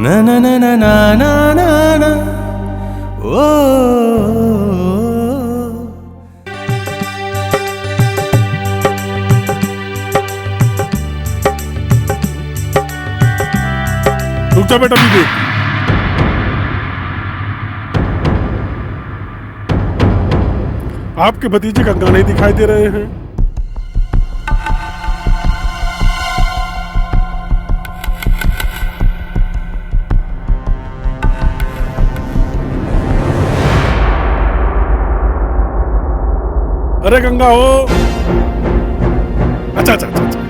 ना ना ना ना ना ना ना ना ओ रुक जा बेटा विवेक। आपके भतीजे गंगा नहीं दिखाई दे रहे हैं। अरे गंगा हो। अच्छा अच्छा अच्छा अच्छा।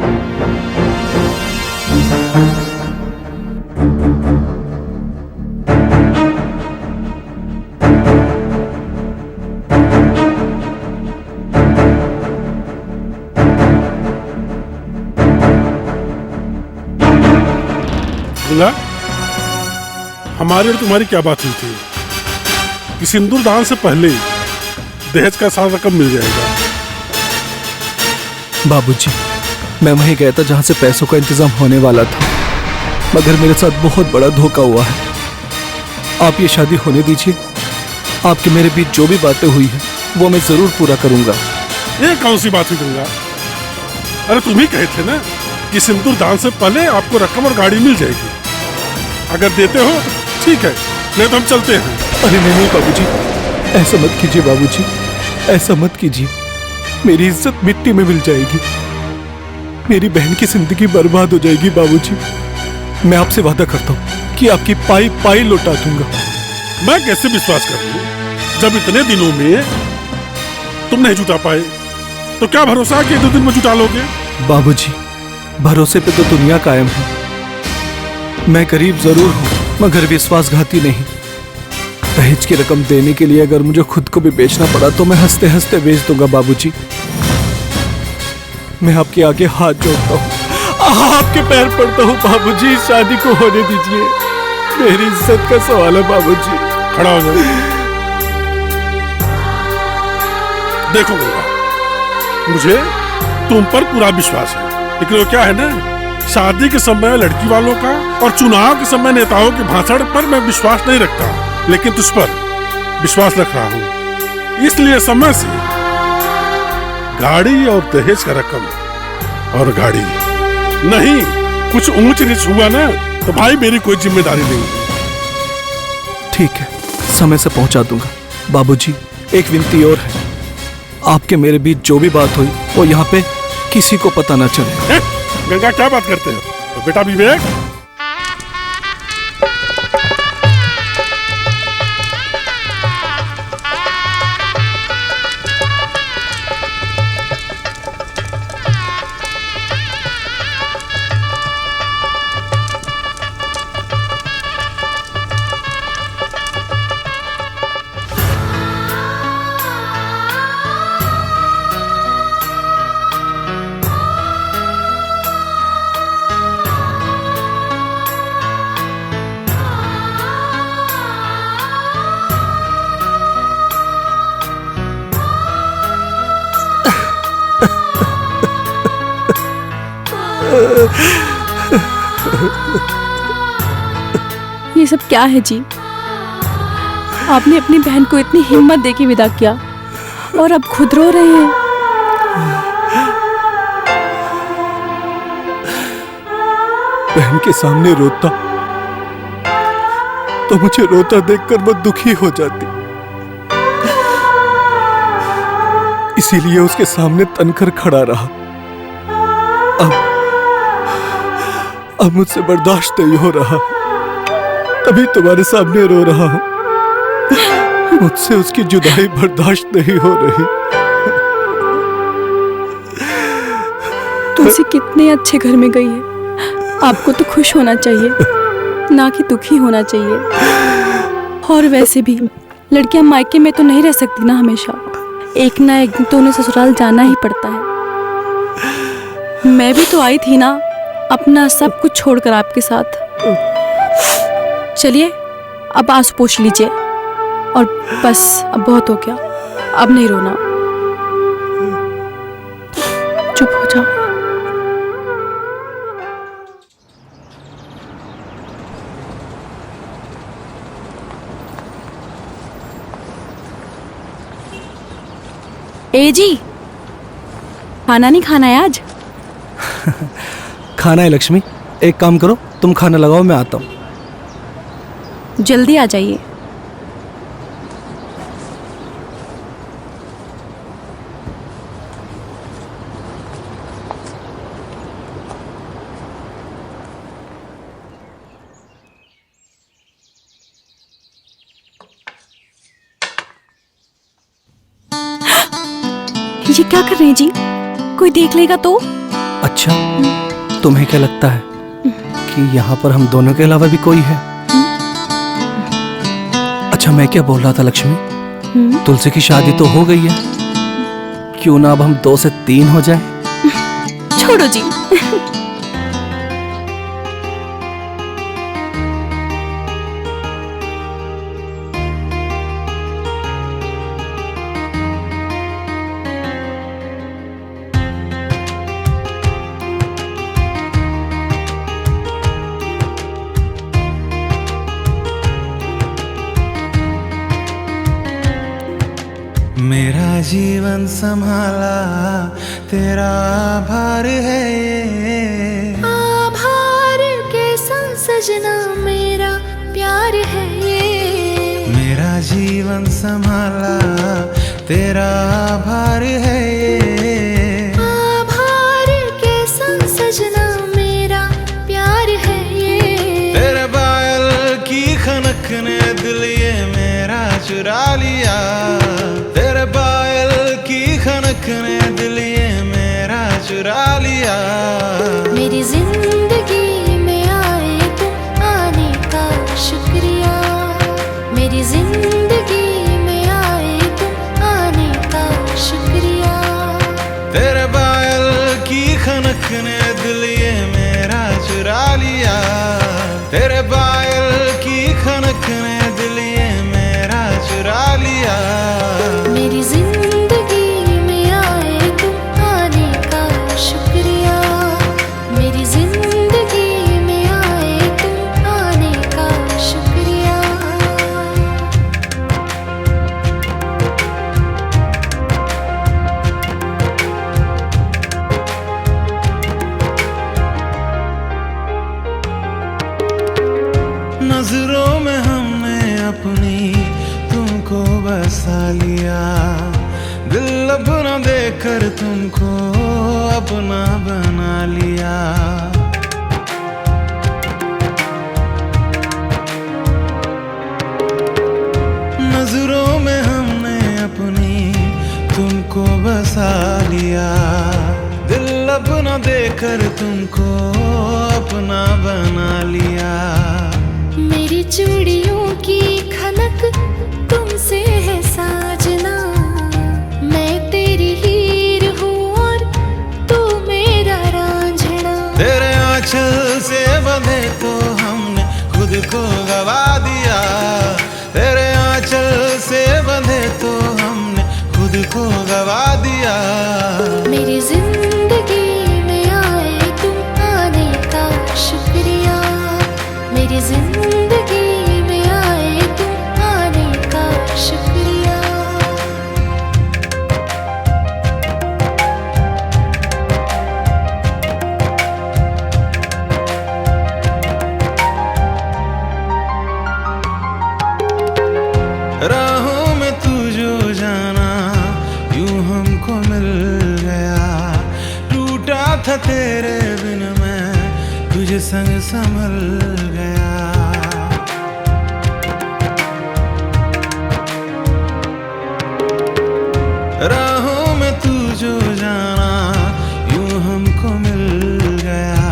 गंगा, हमारी और तुम्हारी क्या बात हुई थी कि सिंदूर दान से पहले दहेज का सारा रकम मिल जाएगा? बाबूजी, मैं वहीं गया था जहां से पैसों का इंतजाम होने वाला था, मगर मेरे साथ बहुत बड़ा धोखा हुआ है। आप ये शादी होने दीजिए। आपके मेरे बीच जो भी बातें हुई है वो मैं जरूर पूरा करूंगा। ये कौन सी बात हुई गंगा? अरे तुम ही कहे थे ना कि सिंदूर दान से पहले आपको रकम और गाड़ी मिल जाएगी। अगर देते हो तो ठीक है, नहीं तो हम चलते हैं। अरे नहीं बाबूजी, ऐसा मत कीजिए बाबूजी, ऐसा मत कीजिए। मेरी इज्जत मिट्टी में मिल जाएगी, मेरी बहन की जिंदगी बर्बाद हो जाएगी बाबूजी। मैं आपसे वादा करता हूँ कि आपकी पाई पाई लौटा दूंगा। मैं कैसे विश्वास करूं जब इतने दिनों में तुम नहीं जुटा पाए? तो क्या भरोसा कि 2 दिन में जुटा लोगे? बाबूजी, भरोसे पे तो दुनिया कायम है। मैं गरीब जरूर हूँ मगर विश्वासघाती नहीं। दहेज की रकम देने के लिए अगर मुझे खुद को भी बेचना पड़ा तो मैं हंसते हंसते बेच दूंगा बाबूजी। मैं आपके आगे हाथ जोड़ता हूँ, आपके पैर पड़ता हूँ बाबूजी, शादी को होने दीजिए। मेरी इज्जत का सवाल है बाबूजी। खड़ा हो जाओ। देखो गंगा, मुझे तुम पर पूरा विश्वास है, लेकिन वो क्या है ना, शादी के समय लड़की वालों का और चुनाव के समय नेताओं के भाषण पर मैं विश्वास नहीं रखता, लेकिन तुझ पर विश्वास रख रहा हूं। इसलिए समय से गाड़ी और दहेज का रकम और गाड़ी नहीं, कुछ ऊंच नीच हुआ ना तो भाई मेरी कोई जिम्मेदारी नहीं। ठीक है, समय से पहुंचा दूंगा। बाबूजी, एक विनती और है, आपके मेरे बीच जो भी बात हुई वो यहाँ पे किसी को पता ना चले। गंगा, क्या बात करते हो? तो बेटा विवेक, ये सब क्या है जी? आपने अपनी बहन को इतनी हिम्मत देके विदा किया और अब खुद रो रहे हैं। बहन के सामने रोता तो मुझे रोता देखकर वो दुखी हो जाती, इसीलिए उसके सामने तनकर खड़ा रहा। अब मुझसे बर्दाश्त नहीं हो रहा, तभी तुम्हारे सामने रो रहा हूं। मुझसे उसकी जुदाई बर्दाश्त नहीं हो रही। तुलसी कितने अच्छे घर में गई है, आपको तो खुश होना चाहिए, ना कि दुखी होना चाहिए। और वैसे भी लड़कियां मायके में तो नहीं रह सकती ना हमेशा, एक ना एक दिन तो उन्हें ससुराल जाना ही पड़ता है। मैं भी तो आई थी ना, अपना सब कुछ छोड़कर आपके साथ। चलिए अब आंसू पोंछ लीजिए और बस, अब बहुत हो गया, अब नहीं रोना, चुप हो जाओ। ए जी, खाना नहीं खाना है आज? खाना है लक्ष्मी। एक काम करो, तुम खाना लगाओ, मैं आता हूँ। जल्दी आ जाइए। ये क्या कर रहे हैं जी? कोई देख लेगा तो? अच्छा, तुम्हें क्या लगता है कि यहाँ पर हम दोनों के अलावा भी कोई है? अच्छा, मैं क्या बोल रहा था लक्ष्मी, तुलसी की शादी तो हो गई है, क्यों ना अब हम 2 से 3 हो जाए? छोड़ो जी। मेरा जीवन संभाला तेरा आभार है ये, आभार के संग सजना मेरा प्यार है ये। मेरा जीवन संभाला तेरा आभार है ये, आभार के संग सजना मेरा प्यार है ये। तेरे बाल की खनक ने दिल ये मेरा चुरा लिया, तेरे बाल की खनक ने दिल ये मेरा चुरा लिया। मेरी जिंदगी में आए तुम, आने का शुक्रिया। मेरी जिंदगी में आए तुम, आने का शुक्रिया। तेरे बाल की खनक ने दिल ये मेरा चुरा लिया, तेरे बाल की खनक ने दिल ये मेरा चुरा लिया। मेरी जिंदगी में आए तुम, आने का शुक्रिया। मेरी जिंदगी में आए तुम, आने का शुक्रिया। नजरों में हमने अपनी तुमको बसा लिया, दिल अपना देकर तुमको अपना बना लिया। नजरों में हमने अपनी तुमको बसा लिया, दिल अपना देकर तुमको अपना बना लिया। मेरी चूड़ियों की खनक तुमसे है साजना, मैं तेरी हीर हूँ और तू मेरा रांझना। तेरे आंचल से बंधे तो हमने खुद को गवा दिया, तेरे आंचल से बंधे तो हमने खुद को गवा दिया। मेरी जिंदगी में आए तुम, आने का शुक्रिया। मेरी जिंदगी में आए तुम, आने का शुक्रिया। राहों में तू जो जाना यूं हमको मिल गया, टूटा था तेरे बिन मैं तुझे संग संभल गया। राहों में तू जो जाना यूं हमको मिल गया,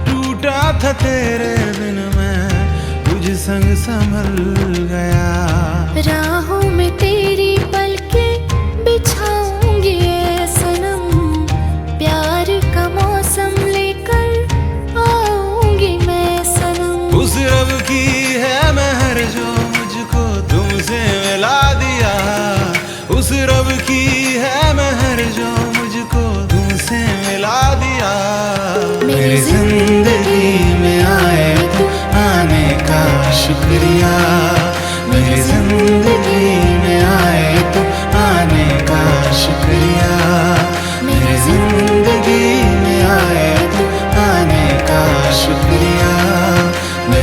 टूटा था तेरे बिन मैं तुझे संग संभल गया। राहों में तेरी पलकें बिछाऊंगी ऐ सनम, प्यार का मौसम लेकर आऊंगी मैं सनम। उस रब की है मेहर जो मुझको तुमसे मिला दिया, उस रब की है मेहर जो मुझको तुमसे मिला दिया। मेरी जिंदगी में आए तुम, आने का शुक्रिया। मेरी जिंदगी में आए तुम, आने का शुक्रिया।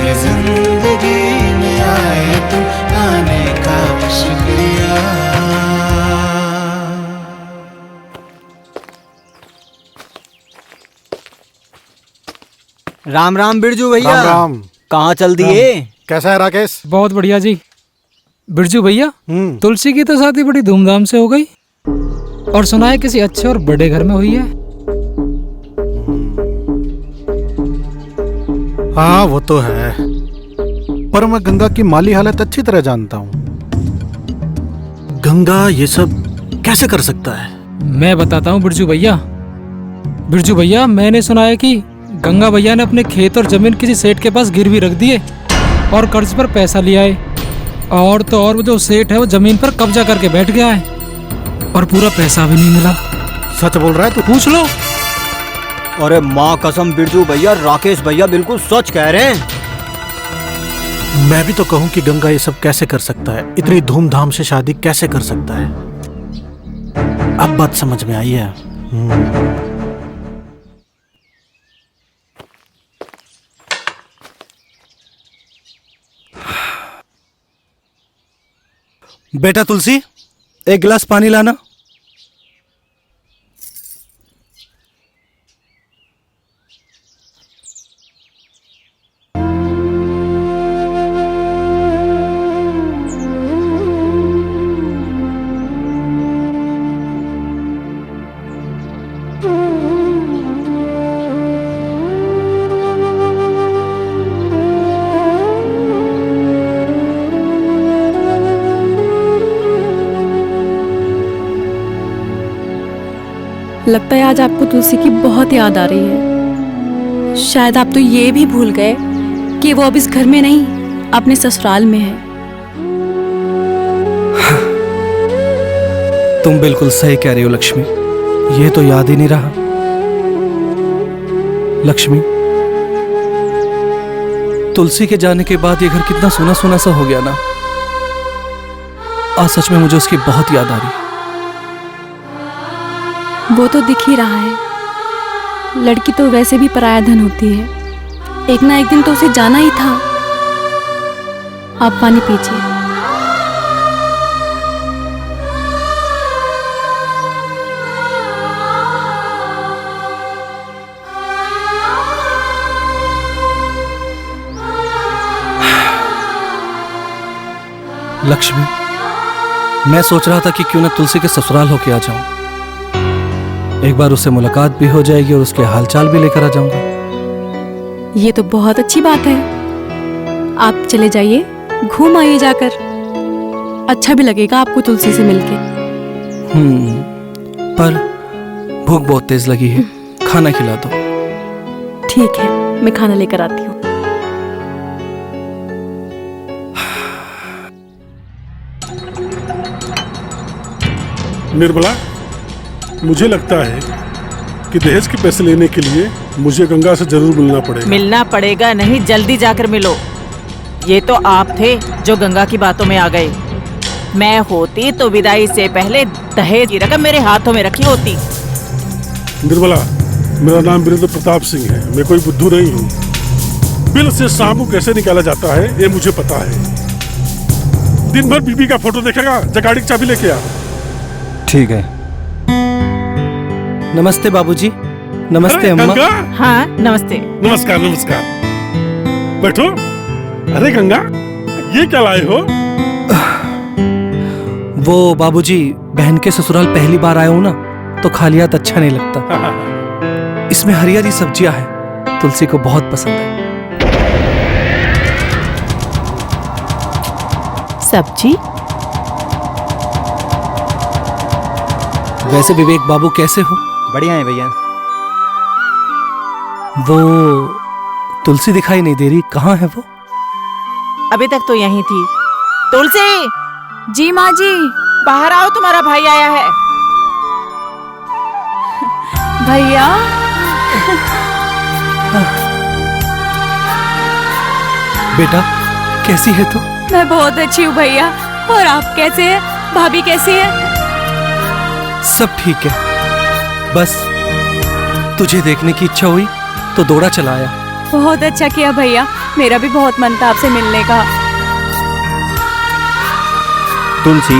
मेरी जिंदगी में आए तुम, आने का शुक्रिया। राम राम बिरजू भैया। राम राम। कहाँ चल दिए? कैसा है राकेश? बहुत बढ़िया जी। बिरजू भैया, तुलसी की तो शादी बड़ी धूमधाम से हो गई और सुना है किसी अच्छे और बड़े घर में हुई है। हाँ वो तो है, पर मैं गंगा की माली हालत अच्छी तरह जानता हूँ। गंगा ये सब कैसे कर सकता है? मैं बताता हूँ बिरजू भैया। बिरजू भैया, मैंने सुना है कि गंगा भैया ने अपने खेत और जमीन किसी सेठ के पास गिरवी रख दिए और कर्ज पर पैसा लिया है। और तो और वो जो सेठ है वो जमीन पर कब्जा करके बैठ गया है और पूरा पैसा भी नहीं मिला। सच बोल रहा है तू? पूछ लो। अरे माँ कसम बिरजू भैया, राकेश भैया बिल्कुल सच कह रहे हैं। मैं भी तो कहूँ कि गंगा ये सब कैसे कर सकता है, इतनी धूमधाम से शादी कैसे कर सकता है। अब बात समझ में आई है। बेटा तुलसी, एक गिलास पानी लाना। लगता है आज आपको तुलसी की बहुत याद आ रही है। शायद आप तो ये भी भूल गए कि वो अब इस घर में नहीं, अपने ससुराल में है। तुम बिल्कुल सही कह रही हो लक्ष्मी, ये तो याद ही नहीं रहा। लक्ष्मी, तुलसी के जाने के बाद ये घर कितना सोना सोना सा हो गया ना। आज सच में मुझे उसकी बहुत याद आ रही। वो तो दिख ही रहा है। लड़की तो वैसे भी पराया धन होती है, एक ना एक दिन तो उसे जाना ही था। आप पानी पीजिए। लक्ष्मी, मैं सोच रहा था कि क्यों ना तुलसी के ससुराल होके आ जाऊं। एक बार उससे मुलाकात भी हो जाएगी और उसके हालचाल भी लेकर आ जाऊंगा। ये तो बहुत अच्छी बात है। आप चले जाइए, घूम आइए जाकर। अच्छा भी लगेगा आपको तुलसी से मिलके। पर भूख बहुत तेज लगी है, खाना खिला दो। ठीक है, मैं खाना लेकर आती हूँ। निर्मला, मुझे लगता है कि दहेज के पैसे लेने के लिए मुझे गंगा से जरूर मिलना पड़ेगा। मिलना पड़ेगा नहीं, जल्दी जाकर मिलो। ये तो आप थे जो गंगा की बातों में आ गए। मैं होती तो विदाई से पहले दहेज की रकम मेरे हाथों में रखी होती। निर्मला, मेरा नाम वीरेंद्र प्रताप सिंह है। मैं कोई बुद्धू नहीं हूँ। बिल से शाम को कैसे निकाला जाता है ये मुझे पता है। दिन भर बीबी का फोटो देखेगा, जा गाड़ी की चाबी लेके आ। ठीक है। नमस्ते बाबूजी। नमस्ते अरे, अम्मा। गंगा? हाँ नमस्ते। नमस्कार नमस्कार, बैठो। अरे गंगा, ये क्या लाए हो? वो बाबूजी, बहन के ससुराल पहली बार आया हूं ना, तो खाली हाथ अच्छा नहीं लगता। इसमें हरी हरी सब्जियां हैं, तुलसी को बहुत पसंद है। सब्जी? वैसे विवेक बाबू कैसे हो? बढ़िया है भैया। वो तुलसी दिखाई नहीं दे रही, कहाँ है वो? अभी तक तो यहीं थी। तुलसी, जी माँ जी। बाहर आओ, तुम्हारा भाई आया है। भैया, बेटा कैसी है तू? मैं बहुत अच्छी हूँ भैया। और आप कैसे हैं? भाभी कैसी है? सब ठीक है, बस तुझे देखने की इच्छा हुई तो दौड़ा चला आया। बहुत अच्छा किया भैया, मेरा भी बहुत मन था आपसे मिलने का। तुलसी,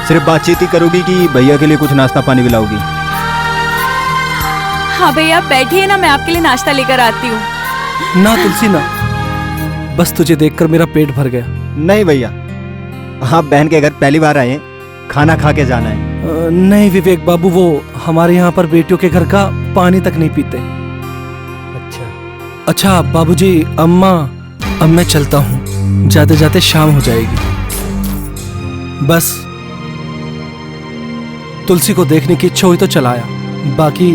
सिर्फ बातचीत ही करोगी कि भैया के लिए कुछ नाश्ता पानी भी लाओगी? हाँ भैया बैठिए ना, मैं आपके लिए नाश्ता लेकर आती हूँ। ना तुलसी ना, बस तुझे देखकर मेरा पेट भर गया। नहीं भैया, आप बहन के घर पहली बार आए हैं, खाना खा के जाना है। नहीं विवेक बाबू, वो हमारे यहाँ पर बेटियों के घर का पानी तक नहीं पीते। अच्छा बाबूजी, अम्मा, अब मैं चलता हूँ, जाते जाते शाम हो जाएगी। बस तुलसी को देखने की इच्छा हुई तो चलाया, बाकी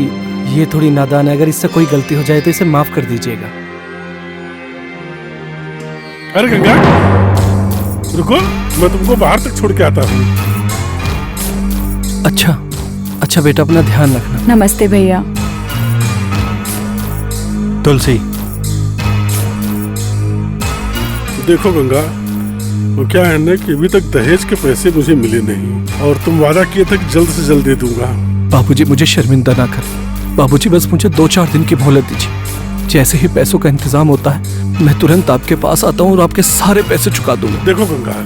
ये थोड़ी नादान है, अगर इससे कोई गलती हो जाए तो इसे माफ कर दीजिएगा। अरे गंगा, रुको, मैं तुमको बाहर तक छोड़ के आता हूँ। अच्छा अच्छा बेटा, अपना ध्यान रखना। नमस्ते भैया। तुलसी, देखो गंगा, वो क्या है ना कि अभी तक दहेज के पैसे मुझे मिले नहीं, और तुम वादा किए थे कि जल्द से जल्द दे दूंगा। बाबूजी मुझे शर्मिंदा ना कर। बाबूजी बस मुझे 2-4 दिन की मोहलत दीजिए। जैसे ही पैसों का इंतजाम होता है मैं तुरंत आपके पास आता हूँ और आपके सारे पैसे चुका दूंगा। देखो गंगा,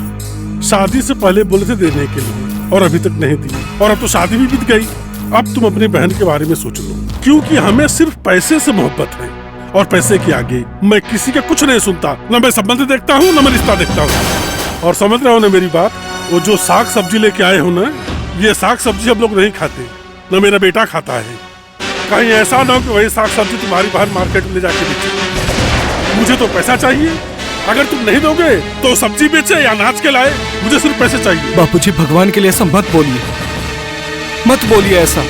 शादी से पहले बोले थे देने के लिए, और अभी तक नहीं दी, और अब तो शादी भी बीत गई। अब तुम अपनी बहन के बारे में सोच लो, क्योंकि हमें सिर्फ पैसे से मोहब्बत है, और पैसे के आगे मैं किसी का कुछ नहीं सुनता। न मैं संबंध देखता हूँ, न मैं रिश्ता देखता हूँ। और समझ रहे हो ना मेरी बात? वो जो साग सब्जी लेके आए हो ना, ये साग सब्जी हम लोग नहीं खाते, न मेरा बेटा खाता है। कहीं ऐसा ना हो कि वही साग सब्जी तुम्हारी बहन मार्केट में ले जाके बेचे। मुझे तो पैसा चाहिए, अगर तुम नहीं दोगे तो सब्जी बेचे या अनाज के लाए, मुझे सिर्फ पैसे चाहिए। बापूजी भगवान के लिए ऐसा मत बोलिए, मत बोलिए ऐसा।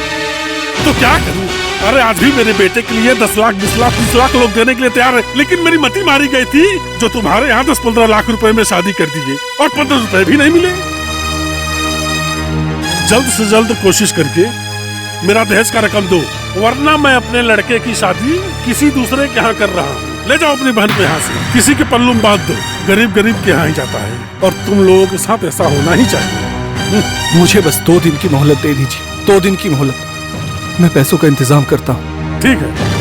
तो क्या करूं? अरे आज भी मेरे बेटे के लिए 10 लाख 20 लाख 30 लाख लोग देने के लिए तैयार है, लेकिन मेरी मती मारी गई थी जो तुम्हारे यहाँ 10-15 लाख रुपए में शादी कर दिए, और 15 रुपए भी नहीं मिले। जल्द से जल्द कोशिश करके मेरा दहेज का रकम दो, वरना मैं अपने लड़के की शादी किसी दूसरे के यहाँ कर रहा हूँ। ले जाओ अपनी बहन को यहाँ से, किसी के पल्लू में बांध दो। गरीब गरीब के यहाँ ही जाता है, और तुम लोगों के साथ ऐसा होना ही चाहिए। मुझे बस 2 दिन की मोहलत दे दीजिए, 2 दिन की मोहलत। मैं पैसों का इंतजाम करता हूँ। ठीक है।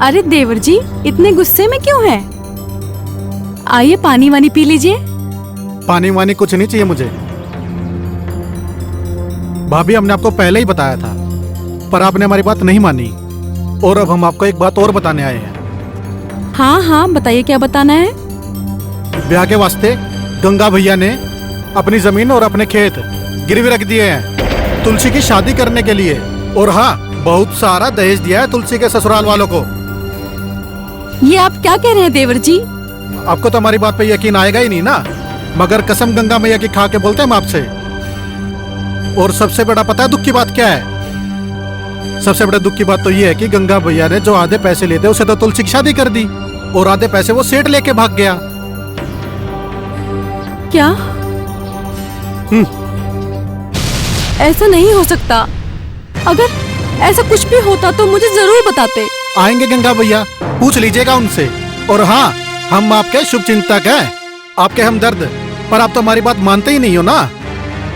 अरे देवर जी, इतने गुस्से में क्यों हैं? आइए पानी वानी पी लीजिए। पानी वानी कुछ नहीं चाहिए मुझे। भाभी, हमने आपको पहले ही बताया था, पर आपने हमारी बात नहीं मानी, और अब हम आपको एक बात और बताने आए हैं। हाँ हाँ बताइए, क्या बताना है? ब्याह के वास्ते गंगा भैया ने अपनी जमीन और अपने खेत गिरवी रख दिए हैं तुलसी की शादी करने के लिए। और हाँ, बहुत सारा दहेज दिया है तुलसी के ससुराल वालों को। ये आप क्या कह रहे हैं देवर जी? आपको तो हमारी बात पे यकीन आएगा ही नहीं ना, मगर कसम गंगा मैया की खा के बोलते हैं हम आपसे। और सबसे बड़ा पता है दुख की बात क्या है? सबसे बड़ा दुख की बात तो ये है कि गंगा भैया ने जो आधे पैसे लेते उसे तो तुलसी की शादी कर दी, और आधे पैसे वो सेठ लेके भाग गया। क्या? ऐसा नहीं हो सकता। अगर ऐसा कुछ भी होता तो मुझे जरूर बताते। आएंगे गंगा भैया, पूछ लीजिएगा उनसे। और हाँ, हम आपके शुभ चिंतक हैं, आपके हमदर्द, पर आप तो हमारी बात मानते ही नहीं हो ना,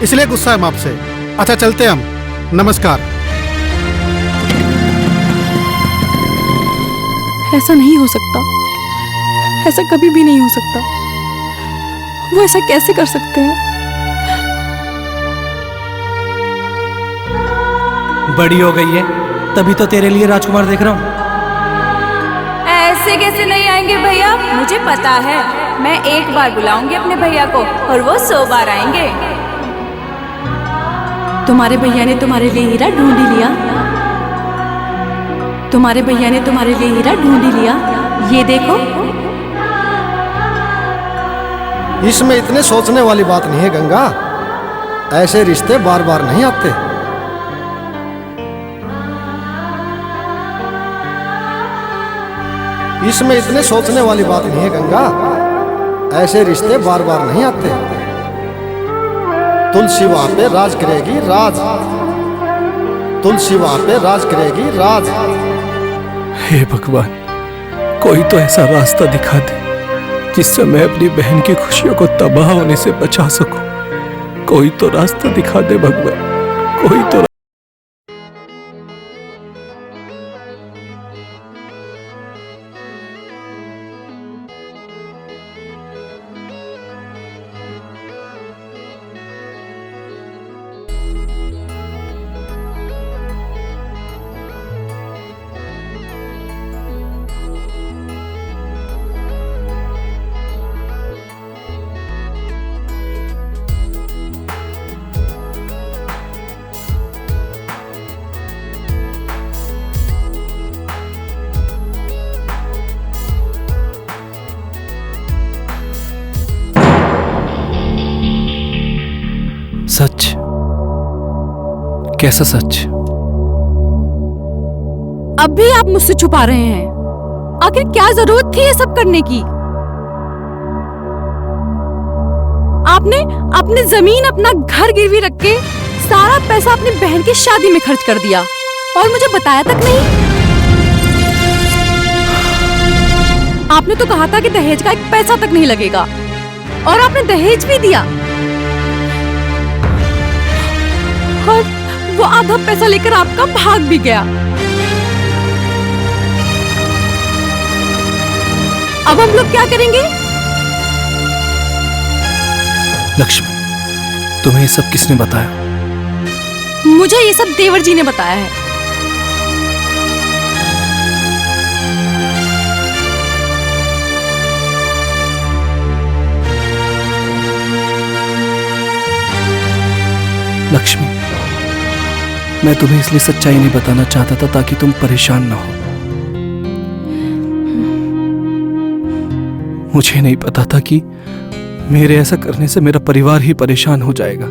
इसलिए गुस्सा है हम आपसे। अच्छा चलते हम, नमस्कार। ऐसा नहीं हो सकता, ऐसा कभी भी नहीं हो सकता। वो ऐसा कैसे कर सकते हैं? बड़ी हो गई है, तभी तो तेरे लिए राजकुमार देख रहा हूँ। ऐसे कैसे नहीं आएंगे भैया? मुझे पता है, मैं एक बार बुलाऊंगी अपने भैया को और वो 100 बार आएंगे। तुम्हारे भैया ने तुम्हारे लिए हीरा ढूंढ ही लिया। तुम्हारे भैया ने तुम्हारे लिए हीरा ढूंढ ही लिया। ये देखो। इसमें इतने सोचने वाली बात नहीं है गंगा। ऐसे रिश्ते बार बार नहीं आते। इसमें इतने सोचने वाली बात नहीं है गंगा। ऐसे रिश्ते बार बार नहीं आते। तुलसी वहां पे राज करेगी राज। तुलसी वहां पे राज करेगी राज। हे भगवान, कोई तो ऐसा रास्ता दिखा दे जिससे मैं अपनी बहन की खुशियों को तबाह होने से बचा सकूं। कोई तो रास्ता दिखा दे भगवान, कोई तो। सच? कैसा सच? अब भी आप मुझसे छुपा रहे हैं? आखिर क्या जरूरत थी ये सब करने की? आपने अपनी जमीन, अपना घर गिरवी रख के सारा पैसा अपनी बहन की शादी में खर्च कर दिया और मुझे बताया तक नहीं। आपने तो कहा था कि दहेज का एक पैसा तक नहीं लगेगा और आपने दहेज भी दिया और वो आधा पैसा लेकर आपका भाग भी गया। अब हम लोग क्या करेंगे? लक्ष्मी, तुम्हें ये सब किसने बताया? मुझे ये सब देवर जी ने बताया है। लक्ष्मी, मैं तुम्हें इसलिए सच्चाई नहीं बताना चाहता था ताकि तुम परेशान ना हो। मुझे नहीं पता था कि मेरे ऐसा करने से मेरा परिवार ही परेशान हो जाएगा।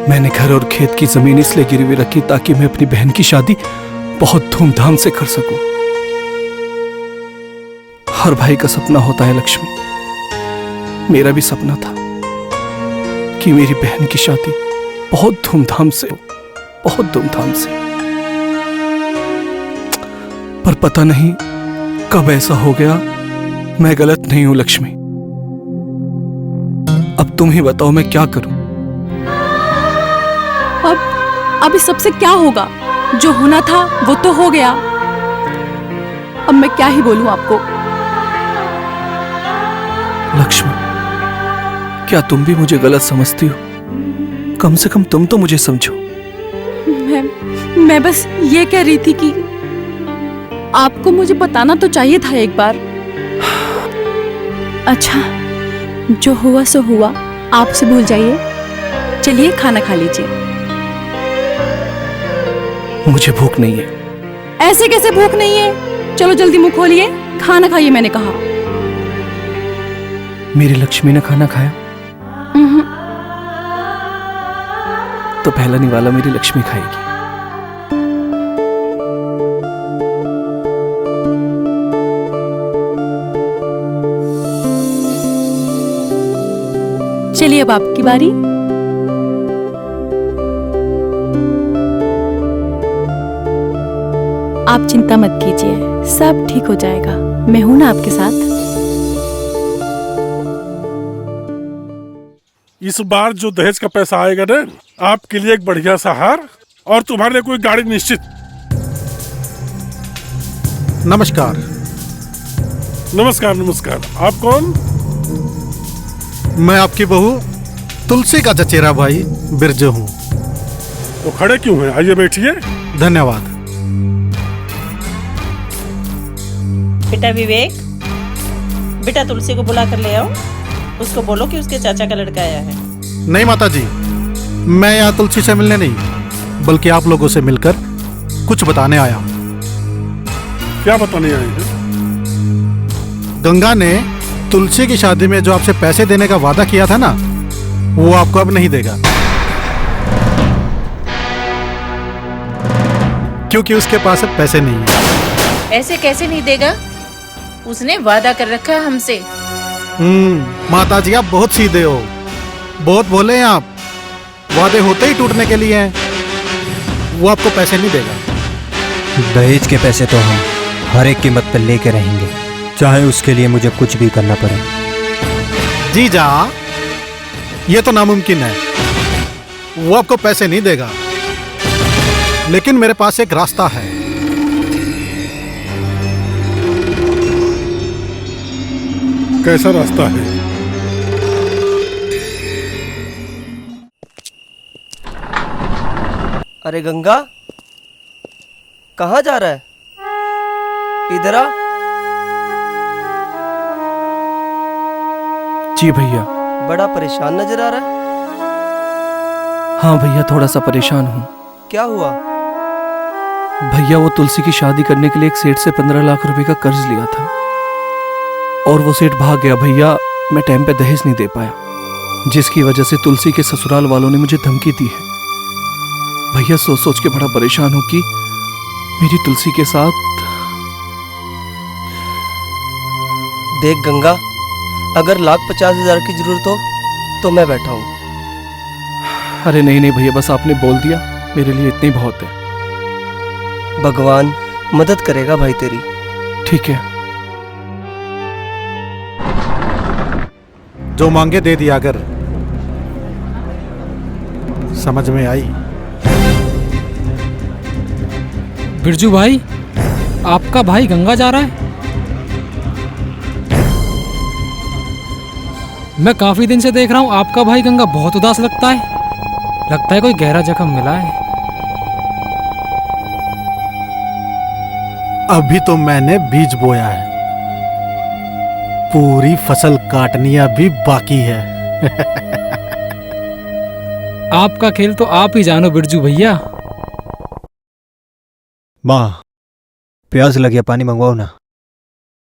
मैंने घर और खेत की जमीन इसलिए गिरवी रखी ताकि मैं अपनी बहन की शादी बहुत धूमधाम से कर सकूं। हर भाई का सपना होता है लक्ष्मी, मेरा भी सपना था कि मेरी बहन की शादी बहुत धूमधाम से हो, बहुत धूमधाम से। पर पता नहीं कब ऐसा हो गया। मैं गलत नहीं हूं लक्ष्मी। अब तुम ही बताओ मैं क्या करूं? अब इस सबसे क्या होगा? जो होना था वो तो हो गया। अब मैं क्या ही बोलूं आपको। लक्ष्मी, क्या तुम भी मुझे गलत समझती हो? कम से कम तुम तो मुझे समझो। मैं बस ये कह रही थी कि आपको मुझे बताना तो चाहिए था एक बार। अच्छा, जो हुआ सो हुआ, आपसे भूल जाइए। चलिए खाना खा लीजिए। मुझे भूख नहीं है। ऐसे कैसे भूख नहीं है? चलो जल्दी मुंह खोलिए, खाना खाइए। मैंने कहा। मेरी लक्ष्मी ने खाना खाया तो पहला निवाला मेरी लक्ष्मी खाएगी। चलिए अब आपकी बारी। आप चिंता मत कीजिए, सब ठीक हो जाएगा। मैं हूं ना आपके साथ। इस बार जो दहेज का पैसा आएगा ना, आपके लिए एक बढ़िया सा हार और तुम्हारे लिए कोई गाड़ी निश्चित। नमस्कार। नमस्कार नमस्कार। आप कौन? मैं आपकी बहू तुलसी का चचेरा भाई बिरजू हूँ। तो खड़े क्यों हैं? आइए बैठिए। धन्यवाद। बेटा विवेक, बेटा तुलसी को बुला कर ले आओ। उसको बोलो कि उसके चाचा का लड़का आया है। नहीं माता जी, मैं यहाँ तुलसी से मिलने नहीं बल्कि आप लोगों से मिलकर कुछ बताने आया हूँ। क्या बताने आए हैं? गंगा ने तुलसी की शादी में जो आपसे पैसे देने का वादा किया था ना, वो आपको अब नहीं देगा, क्योंकि उसके पास अब पैसे नहीं है। ऐसे कैसे नहीं देगा? उसने वादा कर रखा है हमसे। माता जी आप बहुत सीधे हो, बहुत बोले हैं आप। वादे होते ही टूटने के लिए हैं। वो आपको पैसे नहीं देगा। दहेज के पैसे तो हम हर एक कीमत पर लेके रहेंगे, चाहे उसके लिए मुझे कुछ भी करना पड़े। जीजा, ये तो नामुमकिन है। वो आपको पैसे नहीं देगा, लेकिन मेरे पास एक रास्ता है। कैसा रास्ता है? अरे गंगा, कहाँ जा रहा है? इधर आ। जी भैया। बड़ा परेशान नजर आ रहा है। हाँ भैया, थोड़ा सा परेशान हूँ। क्या हुआ? भैया वो तुलसी की शादी करने के लिए एक सेठ से 15 लाख रुपए का कर्ज लिया था और वो सेठ भाग गया भैया। मैं टाइम पे दहेज नहीं दे पाया, जिसकी वजह से तुलसी के ससुराल वालों ने मुझे धमकी दी है। भैया सोच सोच के बड़ा परेशान हूँ कि मेरी तुलसी के साथ। देख गंगा, अगर 1,50,000 की जरूरत हो तो मैं बैठा हूँ। अरे नहीं नहीं भैया, बस आपने बोल दिया, मेरे लिए इतनी बहुत है। भगवान मदद करेगा भाई तेरी। ठीक है। जो मांगे दे दिया। अगर समझ में आई। बिरजू भाई, आपका भाई गंगा जा रहा है? मैं काफी दिन से देख रहा हूँ आपका भाई गंगा बहुत उदास लगता है। लगता है कोई गहरा जख्म मिला है। अभी तो मैंने बीज बोया है, पूरी फसल काटनी अभी बाकी है। आपका खेल तो आप ही जानो बिरजू भैया। माँ, प्यास लगी है, पानी मंगवाओ ना।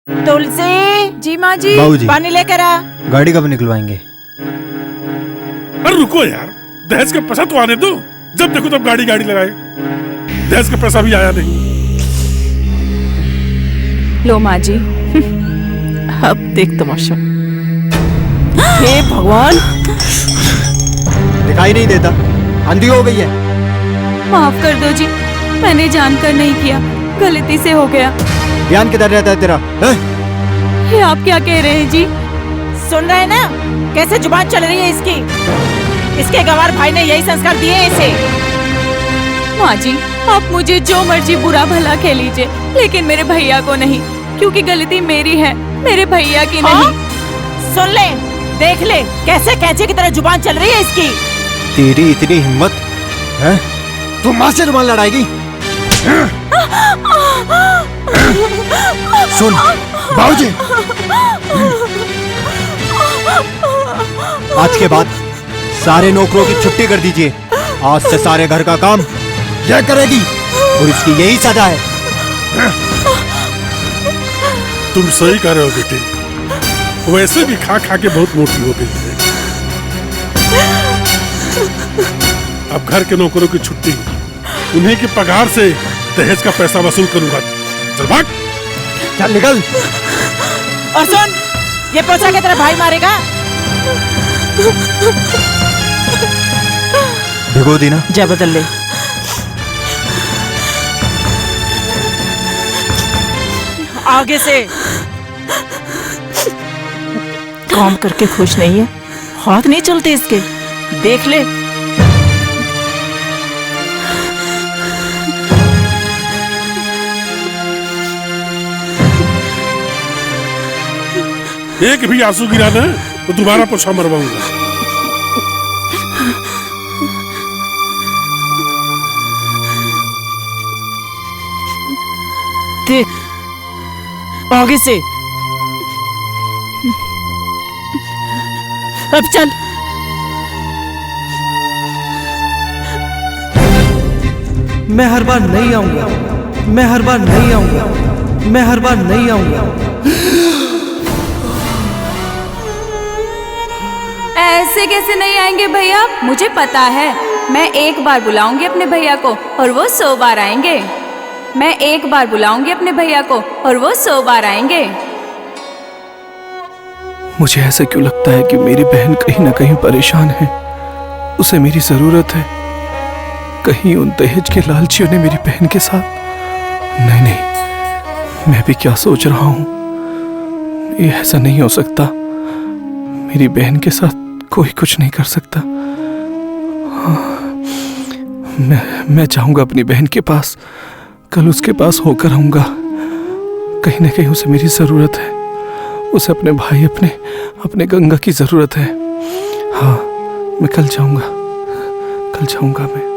तुलसी जी, माँ जी, बाबूजी, पानी लेकर आ। गाड़ी कब निकलवाएंगे? अरे रुको यार, दहेज का पैसा तो आने दो। जब देखो तब गाड़ी गाड़ी लगाए। दहेज का पैसा भी आया नहीं। लो माँ जी। अब देख तमाशा। हे भगवान, दिखाई नहीं देता, अंधी हो गई है। माफ कर दो जी, मैंने जानकर नहीं किया, गलती से हो गया। ध्यान किधर रहता है तेरा? ये आप क्या कह रहे हैं जी? सुन रहे हैं ना कैसे जुबान चल रही है इसकी? इसके गंवार भाई ने यही संस्कार दिए हैं इसे। माँ जी, आप मुझे जो मर्जी बुरा भला कह लीजिए, लेकिन मेरे भैया को नहीं, क्योंकि गलती मेरी है, मेरे भैया की नहीं। सुन ले, देख ले कैसे कैंचे की तरह जुबान चल रही है इसकी। तेरी इतनी हिम्मत है? तू माँ से जुबान लड़ाएगी? सुन बाबूजी, आज के बाद सारे नौकरों की छुट्टी कर दीजिए। आज से सारे घर का काम यह करेगी और इसकी यही सजा है। तुम सही कह रहे हो बेटे, वैसे भी खा खा के बहुत मोटी हो गई है। अब घर के नौकरों की छुट्टी, उन्हीं की पगार से दहेज का पैसा वसूल करूंगा। चल भाग, चल निकल। और सुन, ये पोछा के तरह भाई मारेगा। भिगो दी ना? जा बदल ले। आगे से काम करके खुश नहीं है, हाथ नहीं चलते इसके, देख ले। एक भी आंसू गिरा ना तो दोबारा पोछा मरवाऊंगा। देख आगे से। अब चल। मैं हर बार नहीं आऊंगा, मैं हर बार नहीं आऊंगा, मैं हर बार नहीं आऊंगा। ऐसे कैसे नहीं आएंगे भैया? मुझे पता है, मैं एक बार बुलाऊंगी अपने भैया को और वो 100 बार आएंगे। मैं एक बार बुलाऊंगी अपने भैया को और वो 100 बार आएंगे। मुझे ऐसा क्यों लगता है कि मेरी बहन कहीं ना कहीं परेशान है, उसे मेरी जरूरत है। कहीं उन दहेज के लालचियों ने मेरी बहन के साथ। नहीं नहीं, मैं भी क्या सोच रहा हूं, ये ऐसा नहीं हो सकता। मेरी बहन के साथ कोई कुछ नहीं कर सकता। मैं जाऊंगा अपनी बहन के पास, कल उसके पास होकर आऊंगा। कहीं ना कहीं उसे मेरी जरूरत है, उसे अपने भाई अपने गंगा की जरूरत है। हाँ, मैं कल जाऊंगा मैं।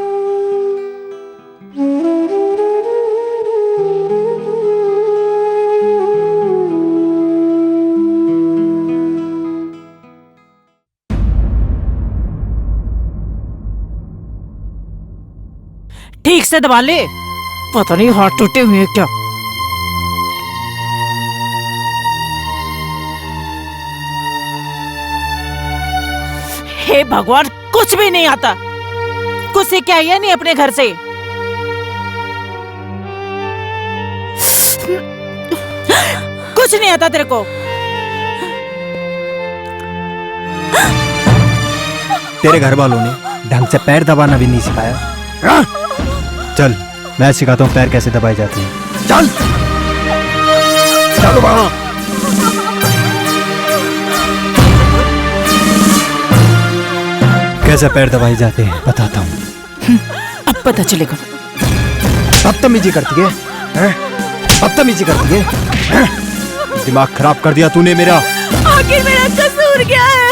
ठीक से दबा ले, पता नहीं हाथ टूटे हुए हैं क्या। हे भगवान, कुछ भी नहीं आता। कुछ से क्या आया नहीं अपने घर से। कुछ नहीं आता तेरे को। तेरे घर वालों ने ढंग से पैर दबाना भी नहीं सिखाया। चल, मैं सिखाता हूँ पैर कैसे दबाए जाते हैं। चल चलो वहां। कैसे पैर दबाए जाते हैं बताता हूँ। अब पता चलेगा। बदतमीजी करती है, बदतमीजी करती है। दिमाग खराब कर दिया तूने मेरा। आखिर मेरा कसूर क्या है?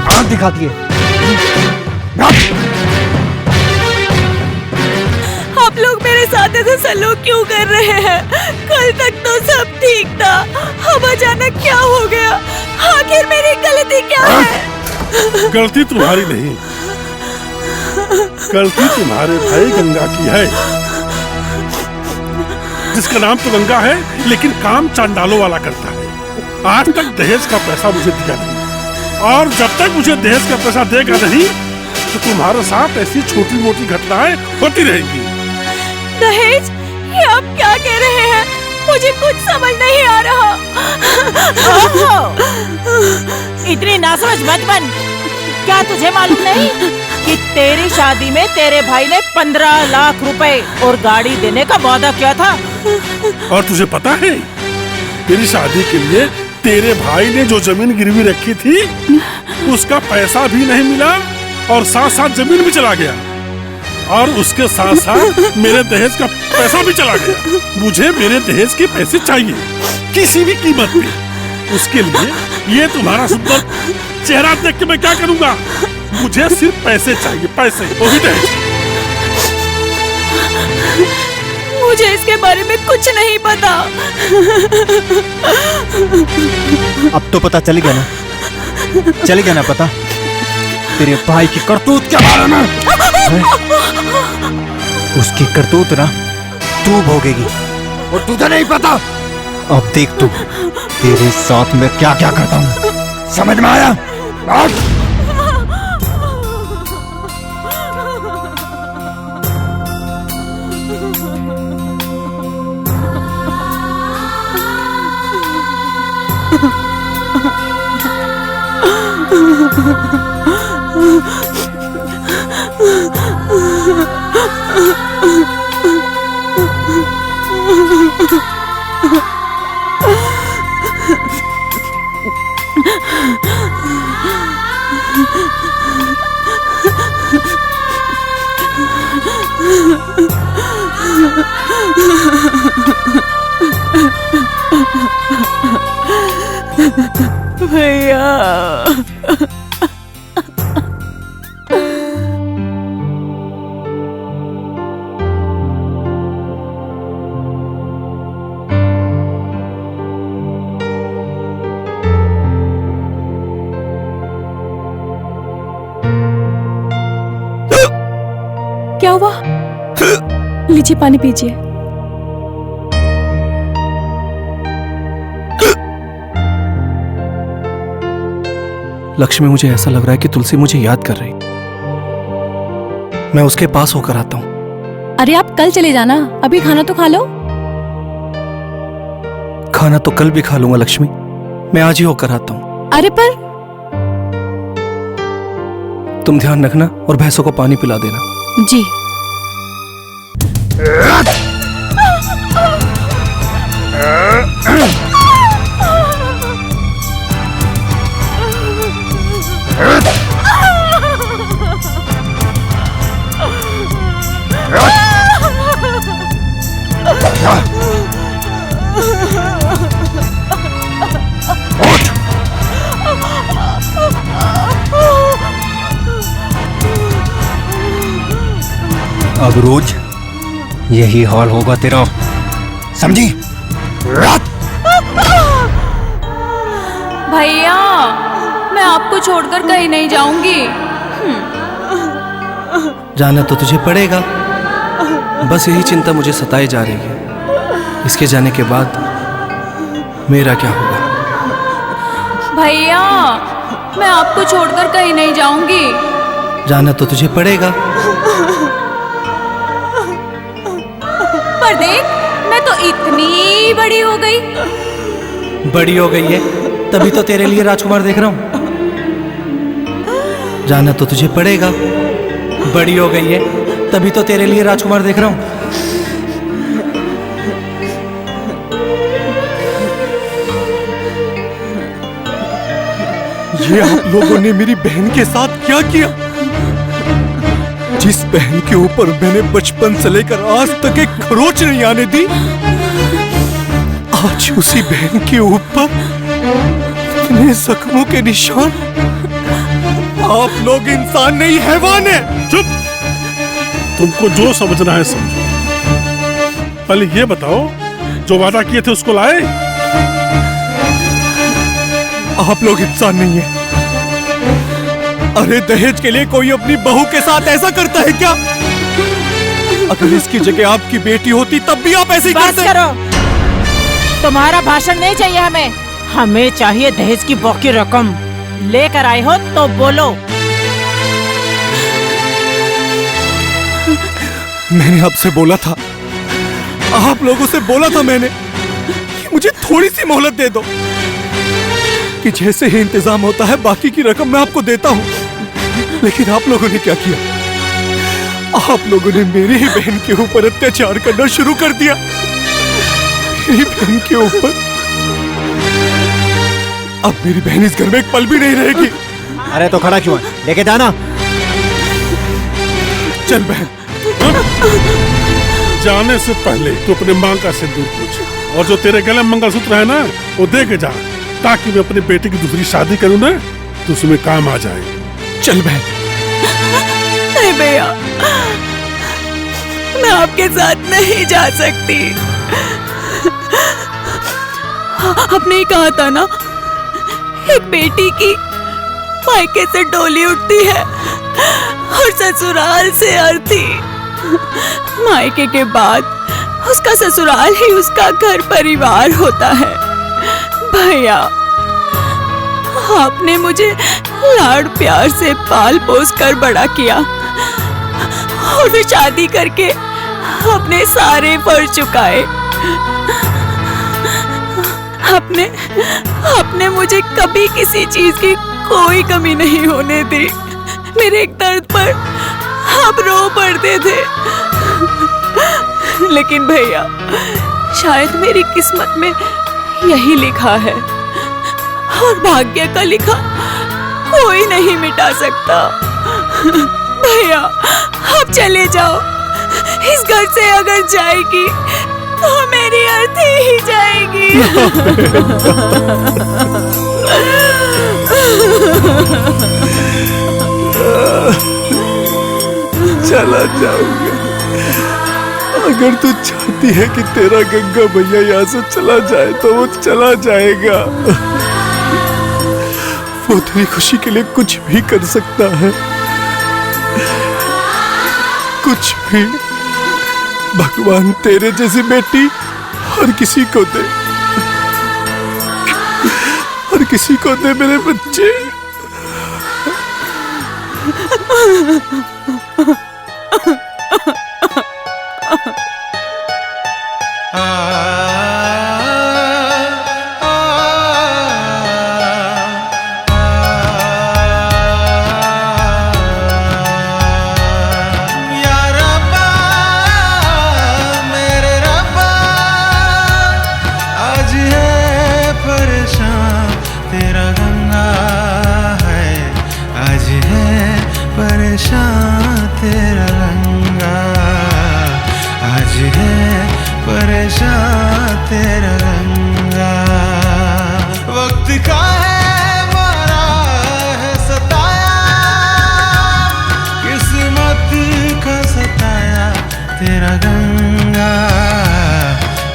आंख दिखाती है। आप लोग मेरे साथ ऐसे सलूक क्यों कर रहे हैं? कल तक तो सब ठीक था, अब अचानक क्या हो गया? आखिर मेरी गलती क्या है? गलती तुम्हारी नहीं, गलती तुम्हारे भाई गंगा की है, जिसका नाम तो गंगा है लेकिन काम चांडालों वाला करता है। आज तक दहेज का पैसा मुझे दिया नहीं, और जब तक मुझे दहेज का पैसा देगा नहीं तो तुम्हारे साथ ऐसी छोटी मोटी घटनाएं होती रहेंगी। दहेज? ये आप क्या कह रहे हैं? मुझे कुछ समझ नहीं आ रहा। इतनी नासमझ मत बन। क्या तुझे मालूम नहीं कि तेरी शादी में तेरे भाई ने 15 लाख रुपए और गाड़ी देने का वादा किया था? और तुझे पता है, तेरी शादी के लिए तेरे भाई ने जो जमीन गिरवी रखी थी उसका पैसा भी नहीं मिला, और साथ साथ जमीन भी चला गया, और उसके साथ साथ मेरे दहेज का पैसा भी चला गया। मुझे मेरे दहेज के पैसे चाहिए किसी भी कीमत पे। उसके लिए ये तुम्हारा सुंदर चेहरा देख के मैं क्या करूंगा? मुझे सिर्फ पैसे चाहिए, पैसे, वो भी दहेज। मुझे इसके बारे में कुछ नहीं पता। अब तो पता चल गया ना, चल गया ना पता तेरे भाई की करतूत के बारे में। उसकी करतूत ना तू भोगेगी, और तुझे नहीं पता। अब देख तू तेरे साथ में क्या क्या करता हूँ, समझ में आया? भैया, क्या हुआ? लीजिए पानी पीजिए। लक्ष्मी, मुझे ऐसा लग रहा है कि तुलसी मुझे याद कर रही। मैं उसके पास होकर आता हूँ। अरे आप कल चले जाना, अभी खाना तो खा लो। खाना तो कल भी खा लूंगा लक्ष्मी, मैं आज ही होकर आता हूँ। अरे पर तुम ध्यान रखना और भैंसों को पानी पिला देना। जी। अब रोज यही हाल होगा तेरा, समझी? भैया, मैं आपको छोड़कर कहीं नहीं जाऊंगी। जाना तो तुझे पड़ेगा, बस यही चिंता मुझे सताए जा रही है, इसके जाने के बाद मेरा क्या होगा। भैया, मैं आपको छोड़कर कहीं नहीं जाऊंगी। जाना तो तुझे पड़ेगा। पर देख, मैं तो इतनी बड़ी हो गई। बड़ी हो गई है तभी तो तेरे लिए राजकुमार देख रहा हूं। जाना तो तुझे पड़ेगा। बड़ी हो गई है तभी तो तेरे लिए राजकुमार देख रहा हूं। ये आप लोगों ने मेरी बहन के साथ क्या किया? जिस बहन के ऊपर मैंने बचपन से लेकर आज तक एक खरोच नहीं आने दी, आज उसी बहन के ऊपर इतने जख्मों के निशान। आप लोग इंसान नहीं, हैवान है। चुप! तुमको जो समझना है समझो। पहले ये बताओ, जो वादा किए थे उसको लाए? आप लोग इंसान नहीं है। अरे दहेज के लिए कोई अपनी बहू के साथ ऐसा करता है क्या? अगर इसकी जगह आपकी बेटी होती तब भी आप ऐसी बस करते। करो, तुम्हारा भाषण नहीं चाहिए हमें। हमें चाहिए दहेज की बाकी रकम। लेकर आए हो तो बोलो। मैंने आपसे बोला था, आप लोगों से बोला था मैंने कि मुझे थोड़ी सी मोहलत दे दो, कि जैसे ही इंतजाम होता है बाकी की रकम मैं आपको देता हूं। लेकिन आप लोगों ने क्या किया? आप लोगों ने मेरी ही बहन के ऊपर अत्याचार करना शुरू कर दिया। मेरी बहन के ऊपर। अब मेरी बहन इस घर में एक पल भी नहीं रहेगी। अरे तो खड़ा क्यों है? लेके जाना। चल बहन। जाने से पहले तू अपने मां का सिंदूर पूछ, और जो तेरे गले में मंगलसूत्र है ना, वो दे के जा, ताकि मैं अपनी बेटी की दूसरी शादी करूं ना तो उसमें काम आ जाए। चल बहन। नहीं भैया, मैं आपके साथ नहीं जा सकती। आपने ही कहा था ना, एक बेटी की मायके से डोली उठती है और ससुराल से अर्थी। मायके के बाद उसका ससुराल ही उसका घर परिवार होता है। भैया, आपने मुझे लाड़ प्यार से पाल पोस कर बड़ा किया और फिर शादी करके अपने सारे फर्ज चुकाए। आपने मुझे कभी किसी चीज की कोई कमी नहीं होने दी। मेरे एक दर्द पर आप रो पड़ते थे। लेकिन भैया, शायद मेरी किस्मत में यही लिखा है, और भाग्य का लिखा कोई नहीं मिटा सकता। भैया, आप चले जाओ। इस घर से अगर जाएगी तो मेरी अर्थी ही जाएगी। चला जाऊंगा। अगर तू चाहती है कि तेरा गंगा भैया यहाँ से चला जाए तो वो चला जाएगा। वो तेरी खुशी के लिए कुछ भी कर सकता है, कुछ भी। भगवान तेरे जैसी बेटी हर किसी को दे, हर किसी को दे मेरे बच्चे।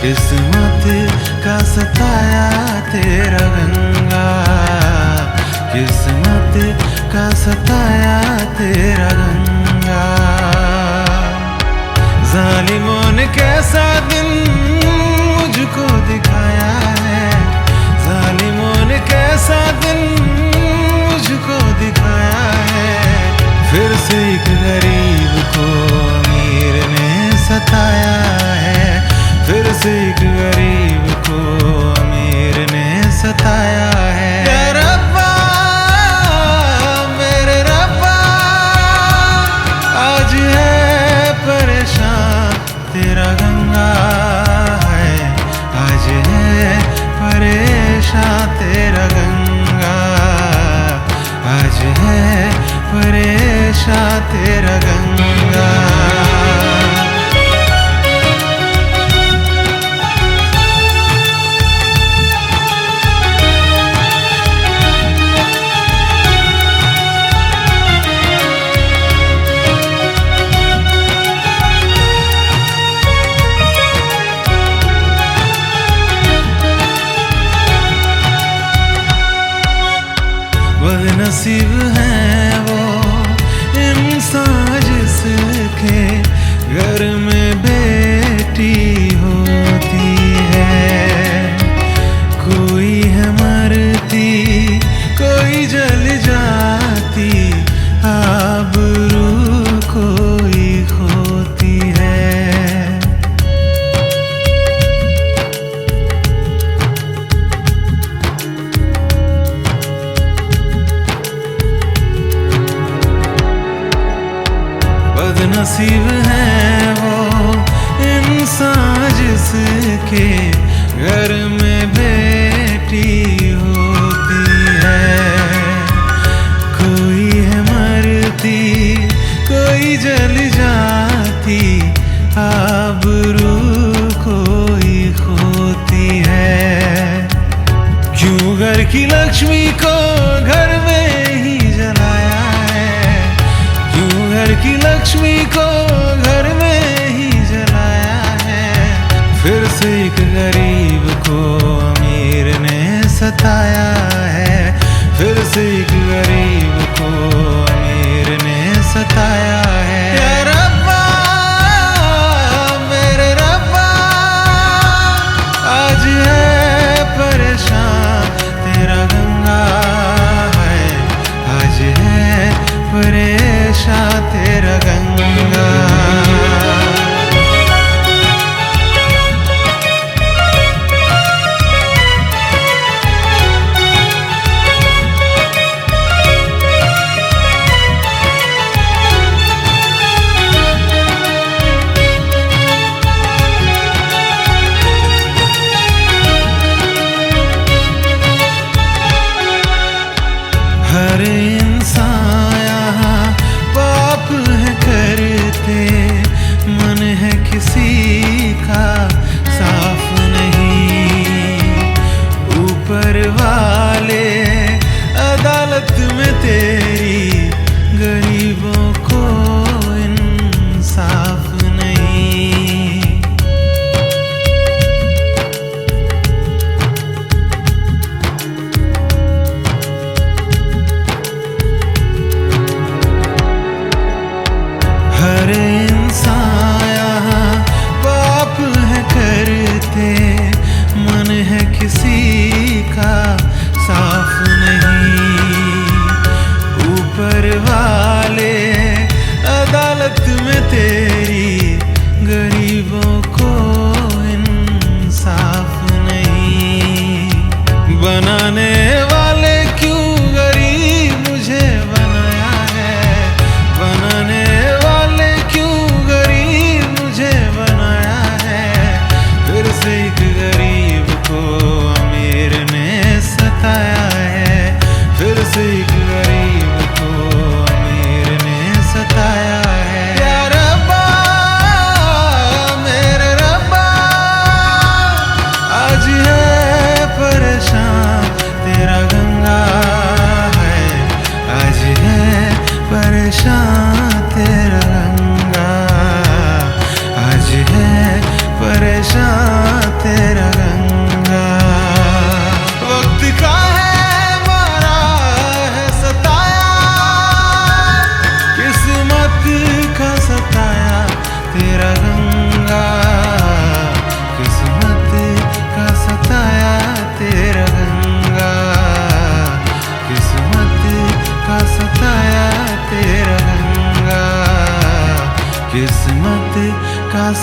किस्मत का सताया तेरा गंगा, किस्मत का सताया तेरा गंगा। जालिमों ने कैसा दिन मुझको दिखाया है, जालिमों ने कैसा दिन मुझको दिखाया है। फिर से एक गरीब को अमीर ने सताया है, फिर से एक गरीब को अमीर ने सताया है। या रब्बा मेरे रब्बा, आज है परेशान तेरा गंगा है, आज है परेशान तेरा गंगा, आज है परेशान तेरा गंगा। बदनसीब है वो इंसान जिसके घर में बेटी होती है। कोई है मरती, कोई जल जाती, आबरू कोई खोती है। बदनसीब है वो इंसान जिसके घर में बेटी होती है। कोई है मरती, कोई जल जाती, आबरू कोई खोती है। क्यों घर की लक्ष्मी को घर में ही जलाया है, क्यों घर की लक्ष्मी को घर में ही जलाया है। फिर से एक गरीब को अमीर ने सताया है, फिर से एक गरीब को अमीर ने सताया है। या रब्बा मेरे रब्बा, आज है परेशान तेरा गंगा है, आज है परेशान तेरा गंगा।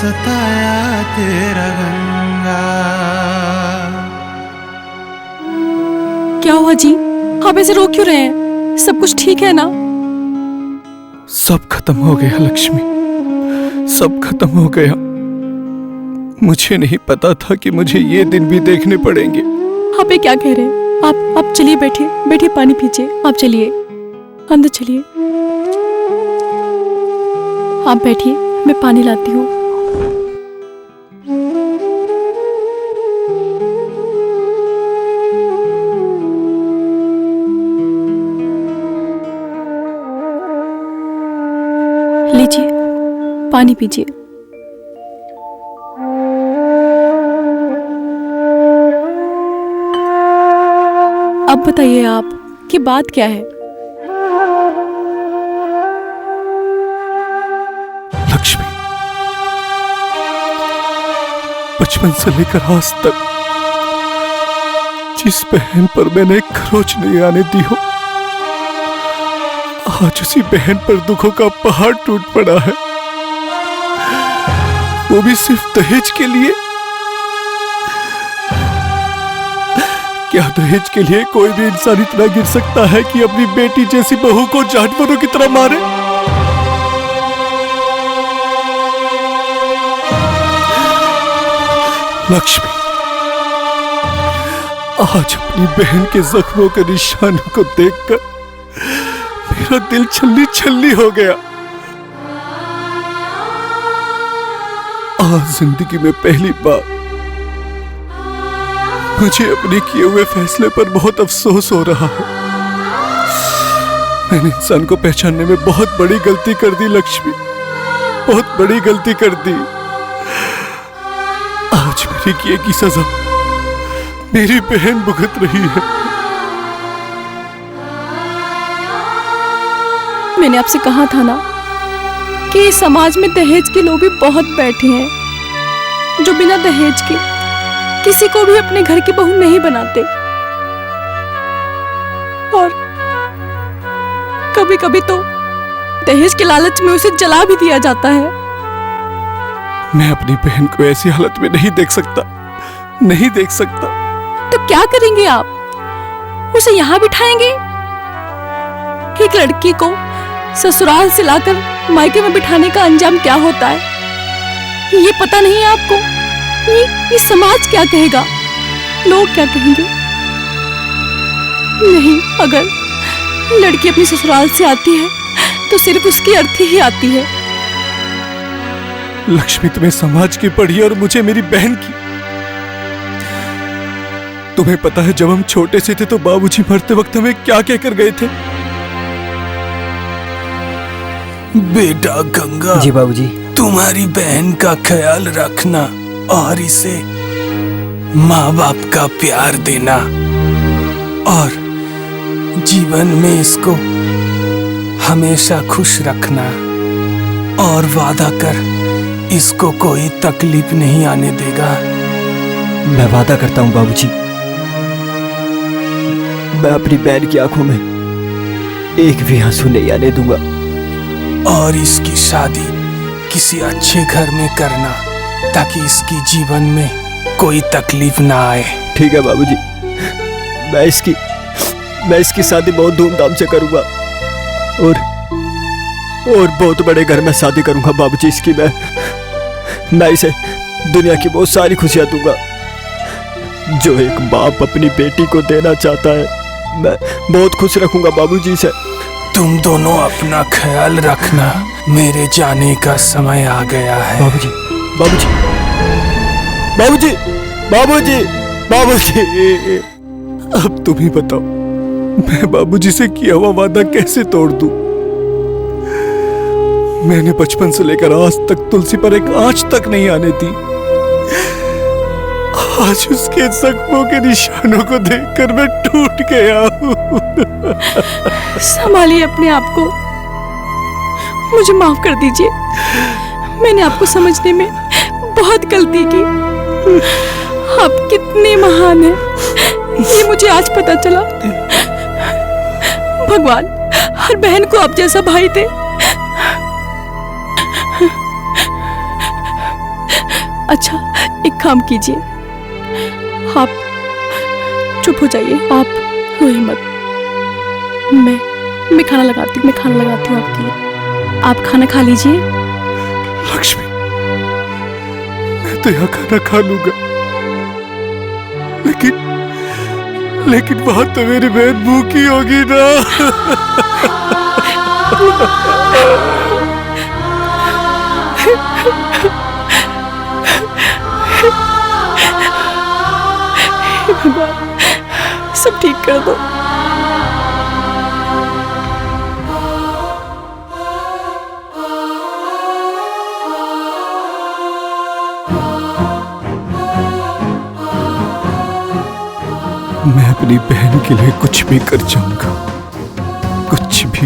सताया तेरा गंगा। क्या हुआ जी, आप ऐसे रो क्यों रहे हैं? सब कुछ ठीक है ना? सब खत्म हो गया लक्ष्मी, सब खत्म हो गया। मुझे नहीं पता था कि मुझे ये दिन भी देखने पड़ेंगे। आप ये क्या कह रहे हैं? आप चलिए, बैठिए बैठिए, पानी पीजिए। आप चलिए अंदर चलिए, आप बैठिए, मैं पानी लाती हूँ। लीजिए, पानी पीजिए। अब बताइए आप कि बात क्या है? लक्ष्मी, बचपन से लेकर आज तक जिस बहन पर मैंने खरोच नहीं आने दी हो, आज उसी बहन पर दुखों का पहाड़ टूट पड़ा है, वो भी सिर्फ दहेज के लिए। क्या दहेज के लिए कोई भी इंसान इतना गिर सकता है कि अपनी बेटी जैसी बहू को जानवरों की तरह मारे? लक्ष्मी, आज अपनी बहन के जख्मों के निशानों को देखकर मेरा दिल छल्ली छल्ली हो गया। आज जिंदगी में पहली बार मुझे अपने किए हुए फैसले पर बहुत अफसोस हो रहा है। मैंने इंसान को पहचानने में बहुत बड़ी गलती कर दी लक्ष्मी, बहुत बड़ी गलती कर दी। आज मेरी किए की सजा मेरी बहन भुगत रही है। मैंने आपसे कहा था ना कि समाज में दहेज के लोग भी बहुत बैठे हैं जो बिना दहेज के किसी को भी अपने घर की बहू नहीं बनाते, और कभी कभी तो दहेज के लालच में उसे जला भी दिया जाता है। मैं अपनी बहन को ऐसी हालत में नहीं देख सकता, नहीं देख सकता। तो क्या करेंगे आप? उसे यहाँ बिठाएंगे? एक लड़की को ससुराल से लाकर मायके में बिठाने का अंजाम क्या होता है, ये पता नहीं है आपको? ये समाज क्या कहेगा, लोग क्या कहेंगे? नहीं, अगर लड़की अपनी ससुराल से आती है तो सिर्फ उसकी अर्थी ही आती है। लक्ष्मी, तुम्हें समाज की पड़ी और मुझे मेरी बहन की। तुम्हें पता है जब हम छोटे से थे तो बाबूजी मरते वक्त हमें क्या कहकर गए थे? बेटा गंगा, जी बाबूजी। तुम्हारी बहन का ख्याल रखना और इसे माँ बाप का प्यार देना, और जीवन में इसको हमेशा खुश रखना, और वादा कर इसको कोई तकलीफ नहीं आने देगा। मैं वादा करता हूँ बाबूजी, मैं अपनी बहन की आंखों में एक भी आंसू नहीं आने दूंगा। और इसकी शादी किसी अच्छे घर में करना ताकि इसकी जीवन में कोई तकलीफ ना आए। ठीक है बाबूजी, मैं इसकी शादी बहुत धूमधाम से करूंगा, और बहुत बड़े घर में शादी करूंगा बाबूजी इसकी। मैं इसे दुनिया की बहुत सारी खुशियां दूंगा जो एक बाप अपनी बेटी को देना चाहता है। मैं बहुत खुश रखूंगा बाबूजी से। तुम दोनों अपना ख्याल रखना, मेरे जाने का समय आ गया है। बाबूजी, बाबूजी, बाबूजी, बाबूजी, बाबूजी। अब तुम ही बताओ, मैं बाबूजी से किया हुआ वादा कैसे तोड़ दूं? मैंने बचपन से लेकर आज तक तुलसी पर एक आंच तक नहीं आने दी। आज उसके जख्मों के निशानों को देखकर मैं टूट गया हूँ। संभालिए अपने आप को, मुझे माफ कर दीजिए। मैंने आपको समझने में बहुत गलती की। आप कितने महान हैं ये मुझे आज पता चला। भगवान हर बहन को आप जैसा भाई दे। अच्छा एक काम कीजिए, आप चुप हो जाइए, आप रोइए मत। मैं खाना लगाती हूँ आपके लिए। आप खाना खा लीजिए। लक्ष्मी, मैं तो यहाँ खाना खा लूंगा, लेकिन वहां तो मेरी बहन भूखी होगी ना। भगवान सब ठीक कर दो। मैं अपनी बहन के लिए कुछ भी कर जाऊंगा, कुछ भी।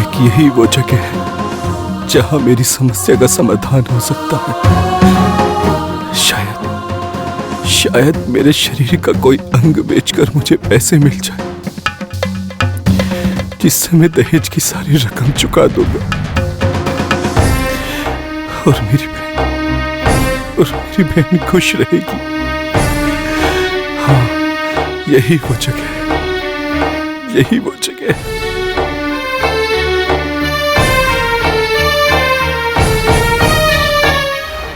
एक यही वो जगह है जहां मेरी समस्या का समाधान हो सकता है। शायद मेरे शरीर का कोई अंग बेचकर मुझे पैसे मिल जाए, जिससे मैं दहेज की सारी रकम चुका दूंगा, और मेरी बहन खुश रहेगी। हाँ, यही वो जगह है, यही वो जगह है।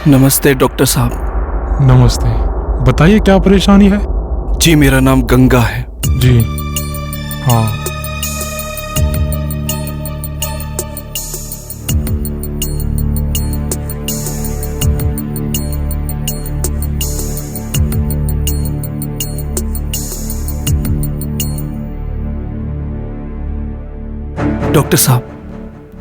नमस्ते डॉक्टर साहब। नमस्ते, बताइए क्या परेशानी है? जी मेरा नाम गंगा है। जी हाँ, डॉक्टर साहब,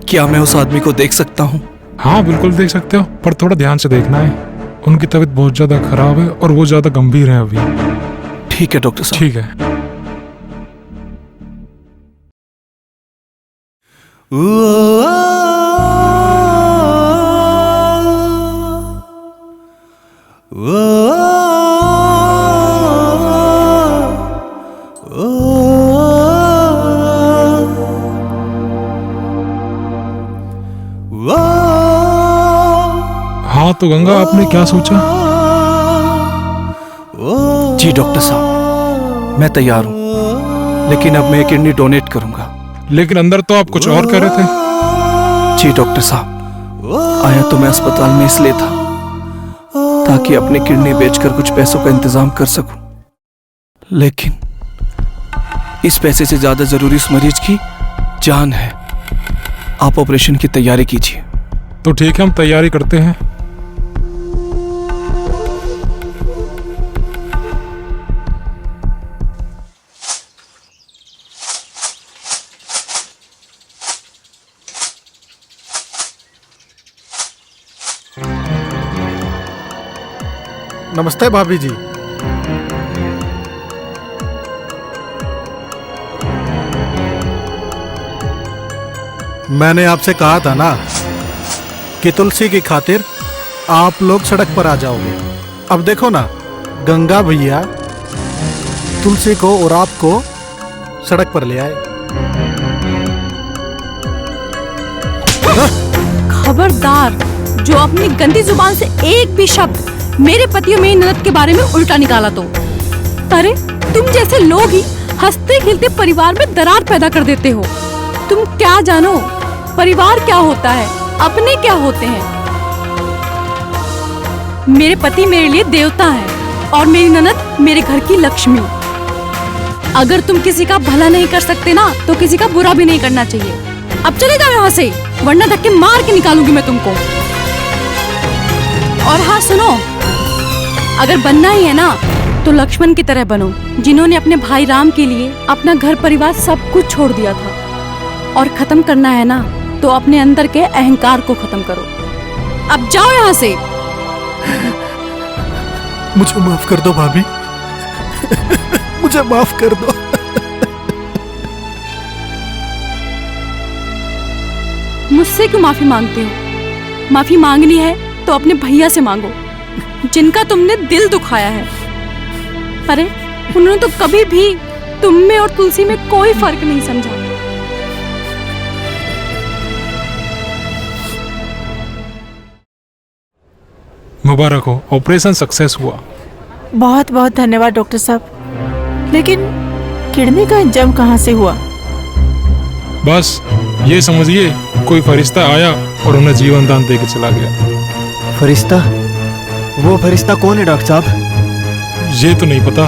क्या मैं उस आदमी को देख सकता हूँ? हाँ बिल्कुल देख सकते हो, पर थोड़ा ध्यान से देखना है। उनकी तबीयत बहुत ज्यादा खराब है और वो ज्यादा गंभीर है अभी। ठीक है डॉक्टर साहब। ठीक है। हाँ तो गंगा, आपने क्या सोचा? जी डॉक्टर साहब, मैं तैयार हूँ, लेकिन अब मैं किडनी डोनेट करूंगा। लेकिन अंदर तो आप कुछ और कह रहे थे। जी डॉक्टर साहब, आया तो मैं अस्पताल में इसलिए था ताकि अपनी किडनी बेचकर कुछ पैसों का इंतजाम कर सकूं, लेकिन इस पैसे से ज्यादा जरूरी उस मरीज की जान है। आप ऑपरेशन की तैयारी कीजिए। तो ठीक है, हम तैयारी करते हैं। नमस्ते भाभी जी। मैंने आपसे कहा था ना कि तुलसी की खातिर आप लोग सड़क पर आ जाओगे। अब देखो ना, गंगा भैया तुलसी को और आपको सड़क पर ले आए। खबरदार, जो अपनी गंदी जुबान से एक भी शब्द मेरे पति और मेरी ननद के बारे में उल्टा निकाला तो, अरे तुम जैसे लोग ही हंसते खेलते परिवार में दरार पैदा कर देते हो। तुम क्या जानो परिवार क्या होता है, अपने क्या होते हैं। मेरे पति मेरे लिए देवता है और मेरी ननद मेरे घर की लक्ष्मी। अगर तुम किसी का भला नहीं कर सकते ना, तो किसी का बुरा भी नहीं करना चाहिए। अब चले जाओ यहाँ से, वरना धक्के मार के निकालूंगी मैं तुमको। और हाँ सुनो, अगर बनना ही है ना तो लक्ष्मण की तरह बनो, जिन्होंने अपने भाई राम के लिए अपना घर परिवार सब कुछ छोड़ दिया था। और खत्म करना है ना तो अपने अंदर के अहंकार को खत्म करो। अब जाओ यहाँ से। मुझे माफ कर दो भाभी, मुझे माफ कर दो। मुझसे क्यों माफी मांगते हो? माफी मांगनी है तो अपने भैया से मांगो, जिनका तुमने दिल दुखाया है। अरे उन्होंने तो कभी भी तुम में और तुलसी में कोई फर्क नहीं समझा। मुबारक हो, ऑपरेशन सक्सेस हुआ। बहुत बहुत धन्यवाद डॉक्टर साहब। लेकिन किडनी का इंतजाम कहाँ से हुआ? बस ये समझिए कोई फरिश्ता आया और उन्हें जीवन दान दे के चला गया। फरिश्ता? वो फरिश्ता कौन है डॉक्टर साहब? ये तो नहीं पता,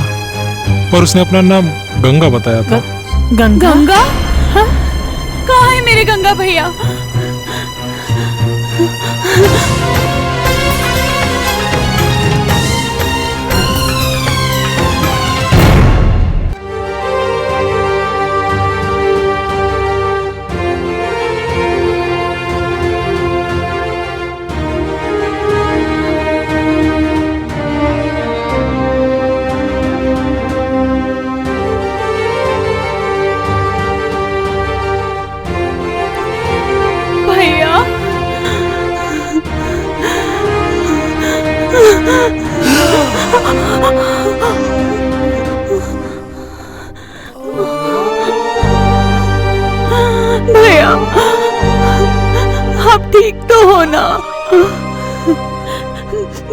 पर उसने अपना नाम गंगा बताया था। गंगा? गंगा? हाँ? कहाँ है मेरे गंगा भैया? भैया, आप ठीक तो हो ना?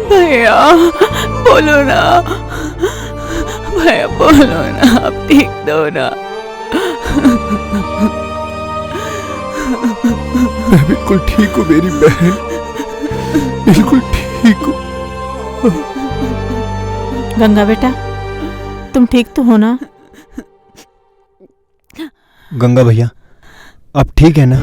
भैया बोलो ना, भैया बोलो ना, आप ठीक तो हो ना? मैं बिल्कुल ठीक हूँ मेरी बहन, बिल्कुल ठीक हूँ। गंगा बेटा, तुम ठीक तो हो ना? गंगा भैया, आप ठीक है ना?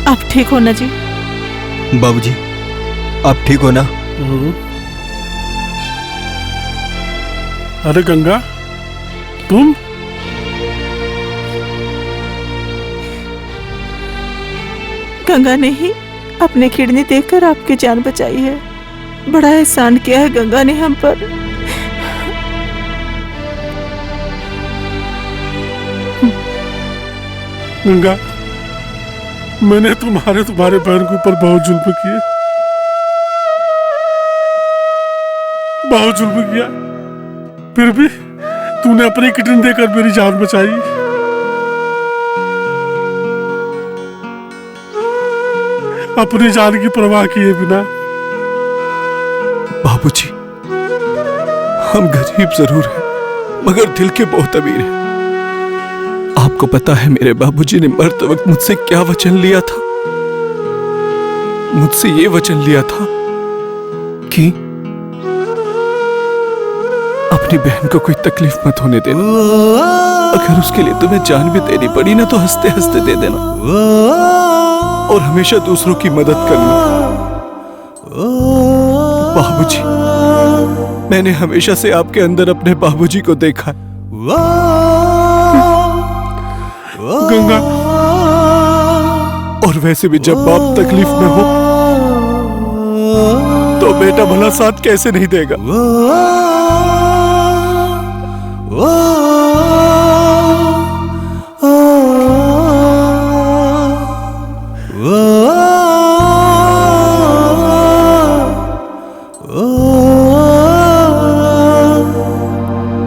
आप ठीक हो ना जी? बाबूजी, आप ठीक हो ना? अरे गंगा, तुम? गंगा ने ही अपने किडनी देकर आपकी जान बचाई है। बड़ा एहसान किया है गंगा ने हम पर। गंगा, मैंने तुम्हारे बहन के ऊपर बहुत जुल्म किए, बहुत जुल्म किया, फिर भी तूने अपनी किडनी देकर मेरी जान बचाई। अपनी जान की परवाह किए बिना। बाबूजी, हम गरीब जरूर हैं, मगर दिल के बहुत अमीर हैं। आपको पता है मेरे बाबूजी ने मरते वक्त मुझसे क्या वचन लिया था? मुझसे ये वचन लिया था कि अपनी बहन को कोई तकलीफ मत होने देना। अगर उसके लिए तुम्हें जान भी देनी पड़ी ना, तो हंसते हंसते दे देना, और हमेशा दूसरों की मदद करना। बाबूजी, मैंने हमेशा से आपके अंदर अपने बाबूजी को देखा। गंगा, और वैसे भी जब बाप तकलीफ में हो तो बेटा भला साथ कैसे नहीं देगा?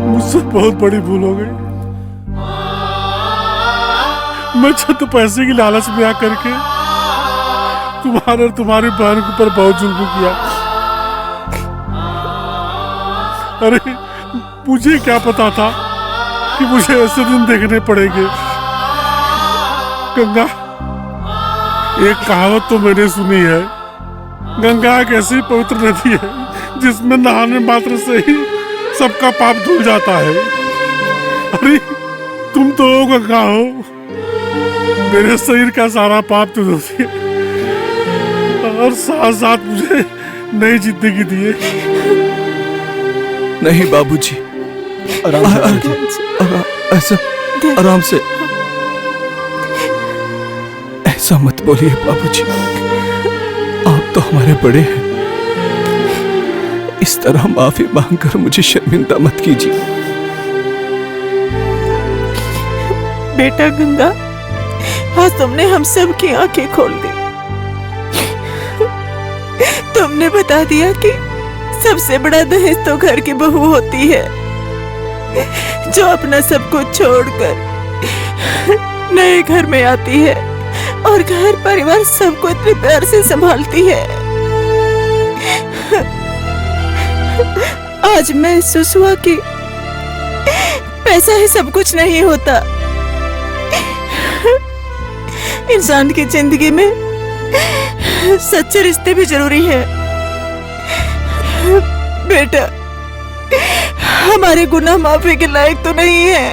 मुझसे बहुत बड़ी भूल हो गई। मैं छत पैसे की लालच में आकर के तुम्हारे और तुम्हारी बहन के ऊपर बहुत जुल्म किया। अरे मुझे क्या पता था कि मुझे ऐसे दिन देखने पड़ेंगे। गंगा, एक कहावत तो मैंने सुनी है, गंगा एक ऐसी पवित्र नदी है जिसमें नहाने मात्र से ही सबका पाप धुल जाता है। अरे तुम तो गंगा हो, मेरे शरीर का सारा पाप तो धोती है और साथ साथ मुझे नई जिंदगी दिए। नहीं बाबूजी, ऐसा आराम से, ऐसा मत बोलिए बाबूजी। आप तो हमारे बड़े हैं, इस तरह माफी मांगकर मुझे शर्मिंदा मत कीजिए। बेटा गंगा, आज तुमने हम सब की आंखें खोल दी। तुमने बता दिया कि सबसे बड़ा दहेज तो घर की बहू होती है, जो अपना सब कुछ छोड़कर नए घर में आती है और घर परिवार सबको इतने प्यार से संभालती है। आज महसूस हुआ कि पैसा ही सब कुछ नहीं होता। इंसान की जिंदगी में सच्चे रिश्ते भी जरूरी है। बेटा, हमारे गुनाह माफी के लायक तो नहीं है,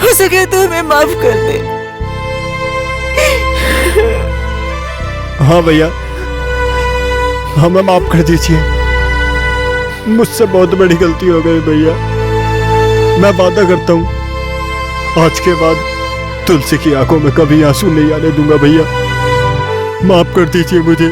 हो सके तो हमें माफ कर दे। हाँ भैया, हमें माफ कर दीजिए। मुझसे बहुत बड़ी गलती हो गई भैया। मैं वादा करता हूँ आज के बाद तुलसी की आंखों में कभी आंसू नहीं आने दूंगा भैया। माफ कर दीजिए मुझे।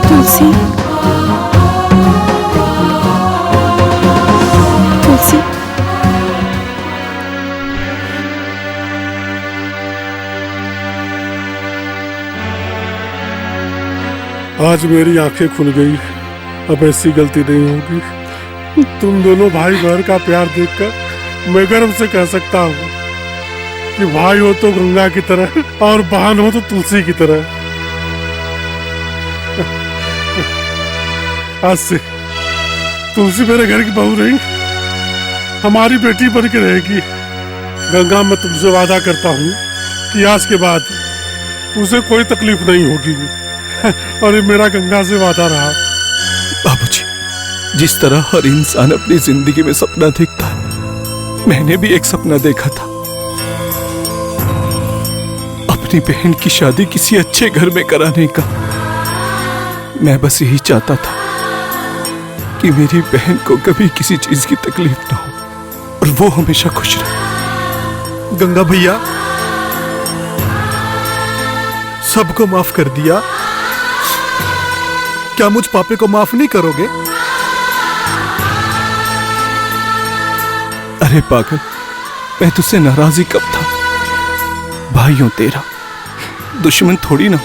तुलसी, तुलसी, आज मेरी आंखें खुल गई। अब ऐसी गलती नहीं होगी। तुम दोनों भाई बहन का प्यार देखकर मैं गर्व से कह सकता हूँ कि भाई हो तो गंगा की तरह और बहन हो तो तुलसी की तरह। आज से तुलसी मेरे घर की बहू नहीं, हमारी बेटी बन के रहेगी। गंगा, मैं तुमसे वादा करता हूँ कि आज के बाद उसे कोई तकलीफ नहीं होगी। और ये मेरा गंगा से वादा रहा। बाबूजी, जिस तरह हर इंसान अपनी जिंदगी में सपना देखता है, मैंने भी एक सपना देखा था। अपनी बहन की शादी किसी अच्छे घर में कराने का। मैं बस यही चाहता था कि मेरी बहन को कभी किसी चीज की तकलीफ ना हो और वो हमेशा खुश रहे। गंगा भैया, सबको माफ कर दिया, क्या मुझ पापे को माफ नहीं करोगे? अरे पागल, मैं तुझसे नाराज ही कब था? भाई हूं तेरा, दुश्मन थोड़ी ना।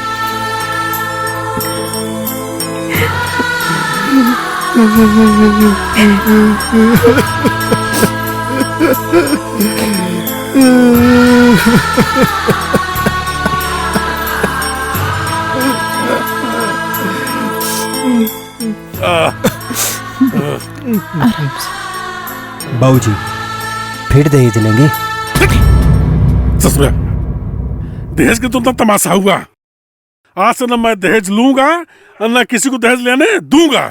बाबूजी, फिर दहेज लेंगे? ससुरा, दहेज के तो तमाशा हुआ। आज से न मैं दहेज लूंगा और न किसी को दहेज लेने दूंगा।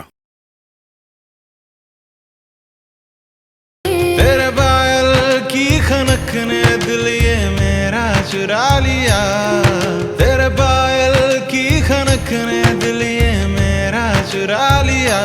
तेरे बायल की खनक ने दिल ये मेरा चुरा लिया। तेरे बायल की खनक ने दिल ये मेरा चुरा लिया।